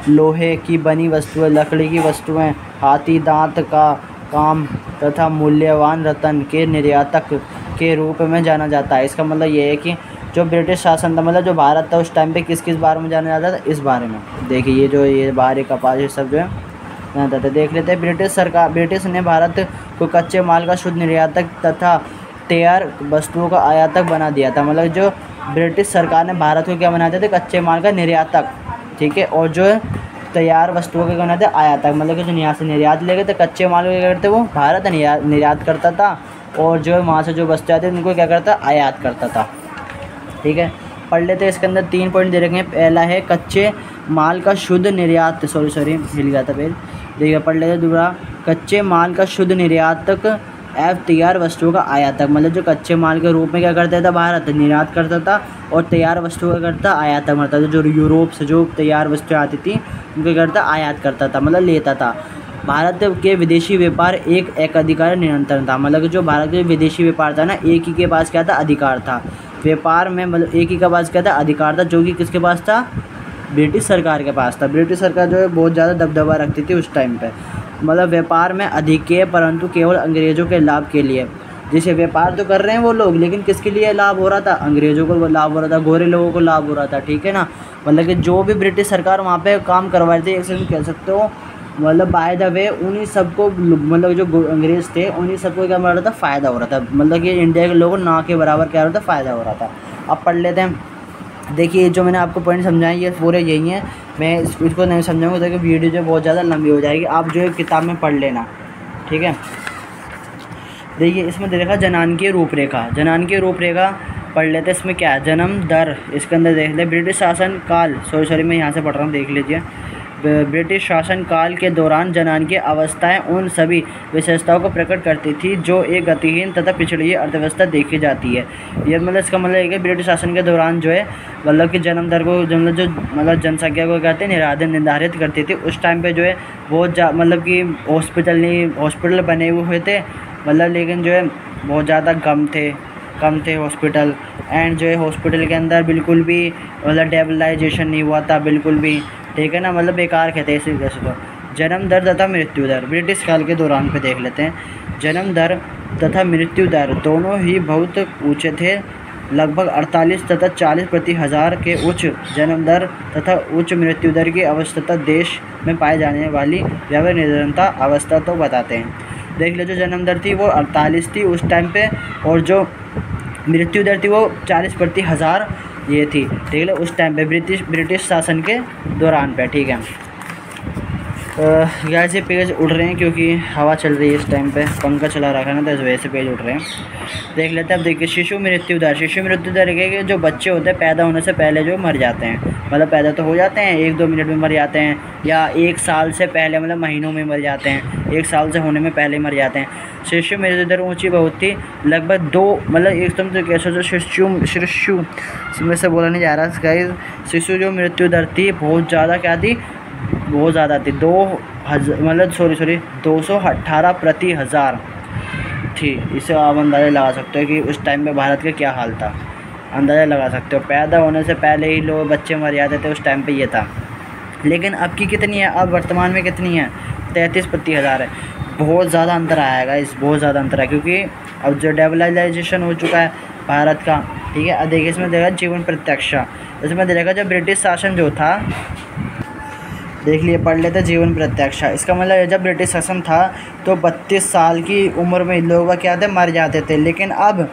लोहे की बनी वस्तुएं, लकड़ी की वस्तुएं, हाथी दांत का काम तथा मूल्यवान रत्न के निर्यातक के रूप में जाना जाता है। इसका मतलब ये है कि जो ब्रिटिश शासन था, मतलब जो भारत था उस टाइम पे किस बारे में जाना जाता था, इस बारे में। देखिए ये बारीक कपास ये सब जो है जाता था। देख लेते हैं। ब्रिटिश ने भारत को कच्चे माल का शुद्ध निर्यातक तथा तैयार वस्तुओं का आयातक बना दिया था। मतलब जो ब्रिटिश सरकार ने भारत को क्या बना दिया था, कच्चे माल का निर्यातक, ठीक है, और जो तैयार वस्तुओं के बनाते आयातक, मतलब कि जो यहाँ से निर्यात ले गए थे कच्चे माल को क्या करते, वो भारत निर्यात करता था, और जो वहाँ से जो वस्तु आती उनको क्या करता, आयात करता था। ठीक है, पढ़ लेते हैं। इसके अंदर 3 पॉइंट दे रखे हैं। पहला है कच्चे माल का शुद्ध निर्यात, सॉरी हिल गया था पेज। देखिए पढ़ लेते हैं। दूसरा कच्चे माल का शुद्ध निर्यातक एवं तैयार वस्तुओं का आयातक, मतलब जो कच्चे माल के रूप में क्या करता था, भारत निर्यात करता था, और तैयार वस्तुओं का करता आयातक करता था। जो यूरोप से जो तैयार वस्तुएं आती थी उनको करता आयात करता था, मतलब लेता था। भारत के विदेशी व्यापार एक अधिकार नियंत्रण था, मतलब जो भारत के विदेशी व्यापार था ना, एक ही के पास क्या था, अधिकार था व्यापार में, मतलब एक ही के पास क्या था, अधिकार था, जो कि किसके पास था, ब्रिटिश सरकार के पास था। ब्रिटिश सरकार जो है बहुत ज़्यादा दबदबा रखती थी उस टाइम पे, मतलब व्यापार में अधिक है, परंतु केवल अंग्रेज़ों के लाभ के लिए। जैसे व्यापार तो कर रहे हैं वो लोग, लेकिन किसके लिए लाभ हो रहा था, अंग्रेज़ों को लाभ हो रहा था, गोरे लोगों को लाभ हो रहा था। ठीक है ना, मतलब कि जो भी ब्रिटिश सरकार वहाँ पे काम करवा रही थी, एक से कह सकते हो, मतलब बाय द वे उन्हीं सबको, मतलब जो अंग्रेज़ थे उन्हीं सबको क्या मिल रहा था, फ़ायदा हो रहा था, मतलब कि इंडिया के लोगों ना के बराबर क्या हो रहा था, फ़ायदा हो रहा था। अब पढ़ लेते हैं। देखिए जो मैंने आपको पॉइंट समझाए ये पूरे यही हैं, मैं इसको नहीं समझाऊंगा तो वीडियो जो बहुत ज़्यादा लंबी हो जाएगी, आप जो है किताब में पढ़ लेना। ठीक है, देखिए इसमें देखा जनानकीय रूपरेखा पढ़ लेते हैं। इसमें क्या है, जन्म दर, इसके अंदर देख ले ब्रिटिश शासन काल, सॉरी मैं यहाँ से पढ़ रहा हूँ, देख लीजिए। ब्रिटिश शासन काल के दौरान जनानकीय अवस्थाएं उन सभी विशेषताओं को प्रकट करती थी जो एक गतिहीन तथा पिछड़ी अर्थव्यवस्था देखी जाती है। ये मतलब इसका मतलब है कि ब्रिटिश शासन के दौरान जो है, मतलब कि जन्म दर को मतलब जनसंख्या को कहते हैं निर्धारित करती थी। उस टाइम पे जो है बहुत मतलब कि हॉस्पिटल बने हुए थे, मतलब लेकिन जो है बहुत ज़्यादा कम थे हॉस्पिटल, एंड जो है हॉस्पिटल के अंदर बिल्कुल भी मतलब डेवलाइजेशन नहीं हुआ था बिल्कुल भी। ठीक है ना, मतलब बेकार कहते हैं इसी वैसे तो। जन्म दर तथा मृत्यु दर ब्रिटिश काल के दौरान पे देख लेते हैं। जन्म दर तथा मृत्यु दर दोनों ही बहुत ऊंचे थे, लगभग 48 तथा 40 प्रति हज़ार के उच्च जन्म दर तथा उच्च मृत्यु दर की अवस्था देश में पाए जाने वाली व्यावहारिक निरंतरता अवस्था तो बताते हैं। देख लो, जो जन्म दर थी वो 48 थी उस टाइम पे, और जो मृत्यु दर थी वो 40 प्रति हज़ार ये थी। देख लो उस टाइम पे ब्रिटिश शासन के दौरान पे। ठीक है, यहाँ से पेज उड़ रहे हैं क्योंकि हवा चल रही है इस टाइम पे, पंखा चला रखा है ना, तो इस वजह से पेज उड़ रहे हैं। देख लेते हैं। अब देखिए शिशु मृत्यु दर। शिशु मृत्यु दर है कि जो बच्चे होते हैं पैदा होने से पहले जो मर जाते हैं, मतलब पैदा तो हो जाते हैं 1-2 मिनट में मर जाते हैं, या 1 साल से पहले मतलब महीनों में मर जाते हैं, 1 साल से होने में पहले मर जाते हैं। शिशु मृत्यु दर ऊँची बहुत थी, लगभग 2 मतलब एकदम तो कैसे जो शिशु में से बोला नहीं जा रहा गाइस, शिशु जो मृत्यु दर थी बहुत ज़्यादा क्या थी, बहुत ज़्यादा थी। 218 प्रति हज़ार थी। इसे आप अंदाज़ा लगा सकते हो कि उस टाइम में भारत का क्या हाल था, अंदाज़ा लगा सकते हो। पैदा होने से पहले ही लोग बच्चे मर जाते थे, उस टाइम पे ये था। लेकिन अब की कितनी है, अब वर्तमान में कितनी है, 33 प्रति हज़ार है। बहुत ज़्यादा अंतर आएगा, इस बहुत ज़्यादा अंतर है, क्योंकि अब जो डेवलपाइजेशन हो चुका है भारत का, ठीक है। अब देखिए इसमें देखा जीवन प्रत्याशा, इसमें देखा जब ब्रिटिश शासन जो था, देख लिए पढ़ लेते जीवन प्रत्याशा। इसका मतलब जब ब्रिटिश शासन था तो 32 साल की उम्र में लोग क्या थे, मर जाते थे। लेकिन अब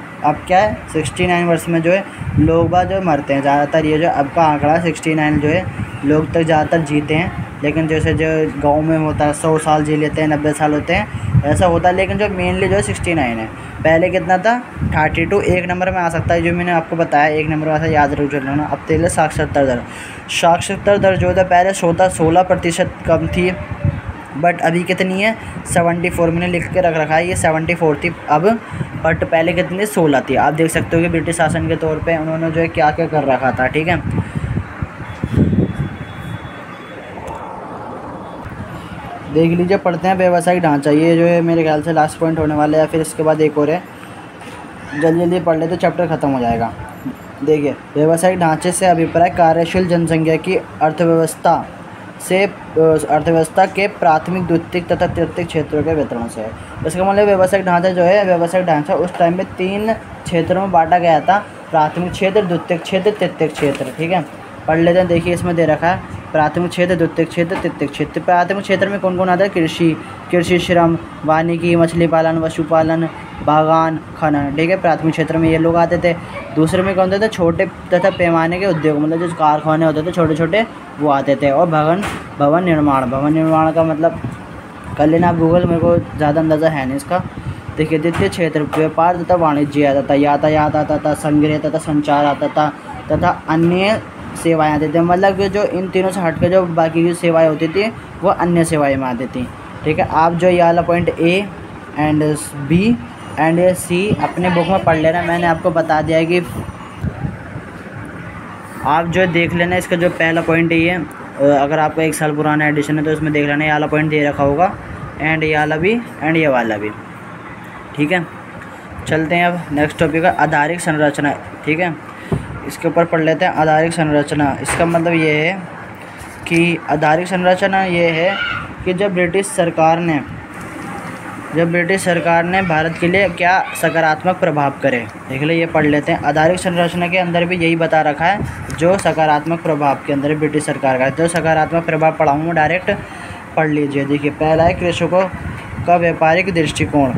क्या है, 69 वर्ष में जो है लोग जो मरते हैं ज़्यादातर। ये जो अब का आंकड़ा 69 जो है लोग तक ज़्यादातर जीते हैं। लेकिन जैसे जो गांव में होता है 100 साल जी लेते हैं, 90 साल होते हैं, ऐसा होता है। लेकिन जो मेनली जो है 69 है। पहले कितना था, 32 एक नंबर में आ सकता है, जो मैंने आपको बताया 1 नंबर में ऐसा याद रख चलना। अब तेरे साक्षरता दर, साक्षरता दर जो था पहले 16% कम थी, बट अभी कितनी है, 74। मैंने लिख के रख रखा है, ये 74 थी अब, बट पहले कितनी 16 थी। आप देख सकते हो कि ब्रिटिश शासन के तौर पे उन्होंने जो है क्या क्या कर रखा था, ठीक है। देख लीजिए, पढ़ते हैं व्यावसायिक ढांचा। ये जो है मेरे ख्याल से लास्ट पॉइंट होने वाला है, या फिर इसके बाद एक और है, जल्दी जल्दी पढ़ ले तो चैप्टर ख़त्म हो जाएगा। देखिए व्यावसायिक ढांचे से अभिप्राय कार्यशील जनसंख्या की अर्थव्यवस्था के प्राथमिक, द्वितीयक तथा तृतीयक क्षेत्रों के वितरण से है। इसका मतलब व्यावसायिक ढांचा जो है, व्यावसायिक ढांचा उस टाइम में 3 क्षेत्रों में बांटा गया था, प्राथमिक क्षेत्र, द्वितीयक क्षेत्र, तृतीयक क्षेत्र, ठीक है। पढ़ लेते हैं। देखिए इसमें दे रखा है प्राथमिक क्षेत्र, द्वितीयक क्षेत्र, तृतीयक क्षेत्र। प्राथमिक क्षेत्र में कौन कौन आता है, कृषि, श्रम, वानिकी, मछली पालन, पशुपालन, बागान, खनन, ठीक है। प्राथमिक क्षेत्र में ये लोग आते थे। दूसरे में कौन थे, छोटे तथा पैमाने के उद्योग, मतलब जो कारखाने होते थे छोटे छोटे, वो आते थे। और भवन निर्माण का मतलब कर लेना आप गूगल, मेरे को ज़्यादा अंदाज़ा है नहीं इसका। देखिए द्वितीय क्षेत्र व्यापार तथा वाणिज्य आता था, यातायात आता था, संग्रह तथा संचार आता था, तथा अन्य सेवाएं आती थी। मतलब कि जो इन तीनों से हट के जो बाकी की सेवाएं होती थी वो अन्य सेवाएं में आती थी, ठीक है। आप जो ये वाला point A and B and C अपने बुक में पढ़ लेना। मैंने आपको बता दिया है कि आप जो देख लेना, इसका जो पहला पॉइंट ये है, अगर आपका 1 साल पुराना एडिशन है तो इसमें देख लेना, ये वाला पॉइंट दे रखा होगा, एंड ये वाला भी, एंड ये वाला भी, ठीक है। चलते हैं अब नेक्स्ट टॉपिक है आधारिक संरचना, ठीक है। इसके ऊपर पढ़ लेते हैं आधारिक संरचना। इसका मतलब ये है कि आधारिक संरचना ये है कि जब ब्रिटिश सरकार ने भारत के लिए क्या सकारात्मक प्रभाव करे। देख ले, ये पढ़ लेते हैं। आधारिक संरचना के अंदर भी यही बता रखा है, जो सकारात्मक प्रभाव के अंदर ब्रिटिश सरकार का जो सकारात्मक प्रभाव पढ़ाऊँगा डायरेक्ट पढ़ लीजिए। देखिए पहला है कृषकों का व्यापारिक दृष्टिकोण,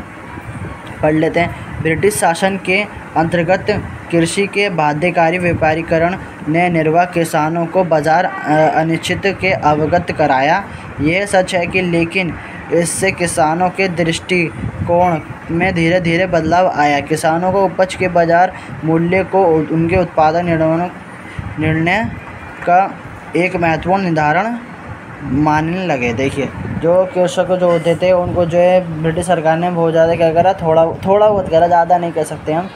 पढ़ लेते हैं। ब्रिटिश शासन के अंतर्गत कृषि के बाध्यकारी व्यापारीकरण ने निर्वाह किसानों को बाजार अनिश्चित के अवगत कराया। यह सच है कि लेकिन इससे किसानों के दृष्टिकोण में धीरे धीरे बदलाव आया। किसानों को उपज के बाजार मूल्य को उनके उत्पादन निर्णय का एक महत्वपूर्ण निर्धारण मानने लगे। देखिए जो कृषक जो होते थे उनको जो है ब्रिटिश सरकार ने बहुत ज़्यादा क्या करा, थोड़ा बहुत करा, ज़्यादा नहीं कह सकते हम,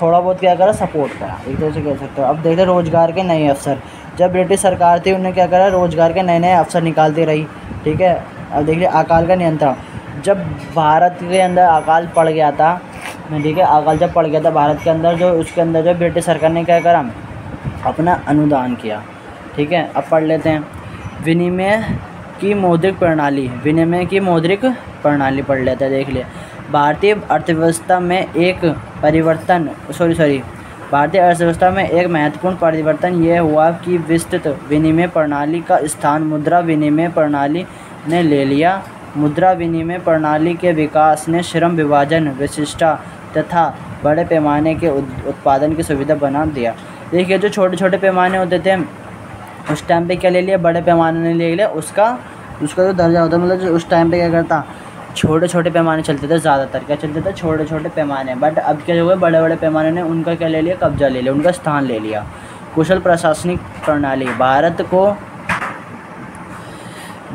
थोड़ा बहुत क्या करा, सपोर्ट करा, एक तरह से कह सकते हो। अब देखते हैं रोज़गार के नए अवसर। जब ब्रिटिश सरकार थी उन्होंने क्या करा, रोज़गार के नए अवसर निकालती रही, ठीक है। अब देखिए अकाल का नियंत्रण। जब भारत के अंदर अकाल पड़ गया था, ठीक है, अकाल जब पड़ गया था भारत के अंदर, जो उसके अंदर जो ब्रिटिश सरकार ने क्या करा, अपना अनुदान किया, ठीक है। अब पढ़ लेते हैं विनिमय की मौद्रिक प्रणाली पढ़ लेते हैं। देख ले, भारतीय अर्थव्यवस्था में एक महत्वपूर्ण परिवर्तन यह हुआ कि विस्तृत विनिमय प्रणाली का स्थान मुद्रा विनिमय प्रणाली ने ले लिया। मुद्रा विनिमय प्रणाली के विकास ने श्रम विभाजन, विशिष्टता तथा बड़े पैमाने के उत्पादन की सुविधा बना दिया। देखिए जो छोटे छोटे पैमाने होते थे उस टाइम पे क्या ले लिया, बड़े पैमाने ने ले लिया, उसका उसका जो दर्जा होता है, मतलब जो उस टाइम पे क्या करता, छोटे छोटे पैमाने चलते थे, ज़्यादातर क्या चलते थे, छोटे छोटे पैमाने। बट अब क्या हुआ, बड़े बड़े पैमाने ने उनका क्या ले लिया, कब्जा ले लिया, उनका स्थान ले लिया। कुशल प्रशासनिक प्रणाली,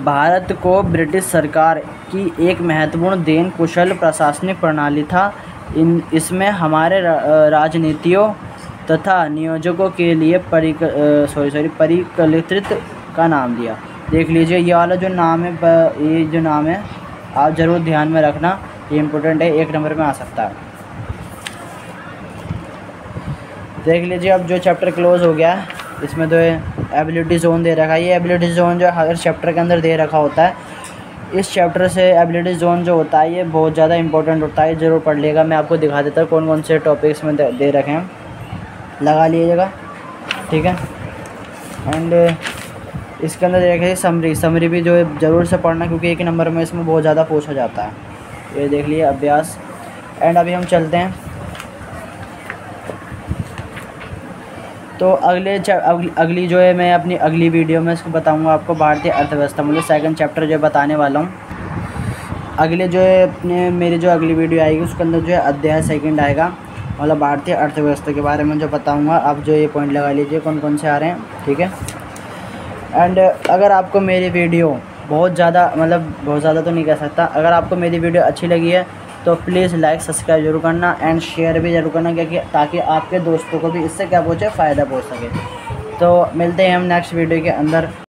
भारत को ब्रिटिश सरकार की एक महत्वपूर्ण देन कुशल प्रशासनिक प्रणाली था। इसमें हमारे राजनीतियों तथा नियोजकों के लिए परिकलित का नाम दिया। देख लीजिए, ये वाला जो नाम है, ये जो नाम है आप ज़रूर ध्यान में रखना, ये इम्पोर्टेंट है, 1 नंबर में आ सकता है। देख लीजिए, अब जो चैप्टर क्लोज हो गया है, इसमें तो एबिलिटी जोन दे रखा है। ये एबिलिटी जोन जो हर चैप्टर के अंदर दे रखा होता है। इस चैप्टर से एबिलिटी जोन जो होता है ये बहुत ज़्यादा इंपॉर्टेंट होता है, ज़रूर पढ़ लिएगा। मैं आपको दिखा देता हूँ कौन कौन से टॉपिक्स में दे रखे हैं, लगा लीजिएगा, ठीक है। एंड इसके अंदर देखिए समरी भी जो है ज़रूर से पढ़ना, क्योंकि 1 नंबर में इसमें बहुत ज़्यादा पूछा जाता है। ये देख लिए अभ्यास। एंड अभी हम चलते हैं तो अगली जो है, मैं अपनी अगली वीडियो में इसको बताऊंगा आपको भारतीय अर्थव्यवस्था, मतलब 2nd चैप्टर जो बताने वाला हूँ। अगले जो है अपने मेरी जो अगली वीडियो आएगी उसके अंदर जो है अध्याय 2 आएगा, मतलब भारतीय अर्थव्यवस्था के बारे में जो बताऊंगा। आप जो ये पॉइंट लगा लीजिए कौन कौन से आ रहे हैं, ठीक है। एंड अगर आपको मेरी वीडियो बहुत ज़्यादा तो नहीं कह सकता, अगर आपको मेरी वीडियो अच्छी लगी है तो प्लीज़ लाइक सब्सक्राइब जरूर करना एंड शेयर भी ज़रूर करना, क्योंकि ताकि आपके दोस्तों को भी इससे क्या पहुँचे, फ़ायदा पहुँच सके। तो मिलते हैं हम नेक्स्ट वीडियो के अंदर।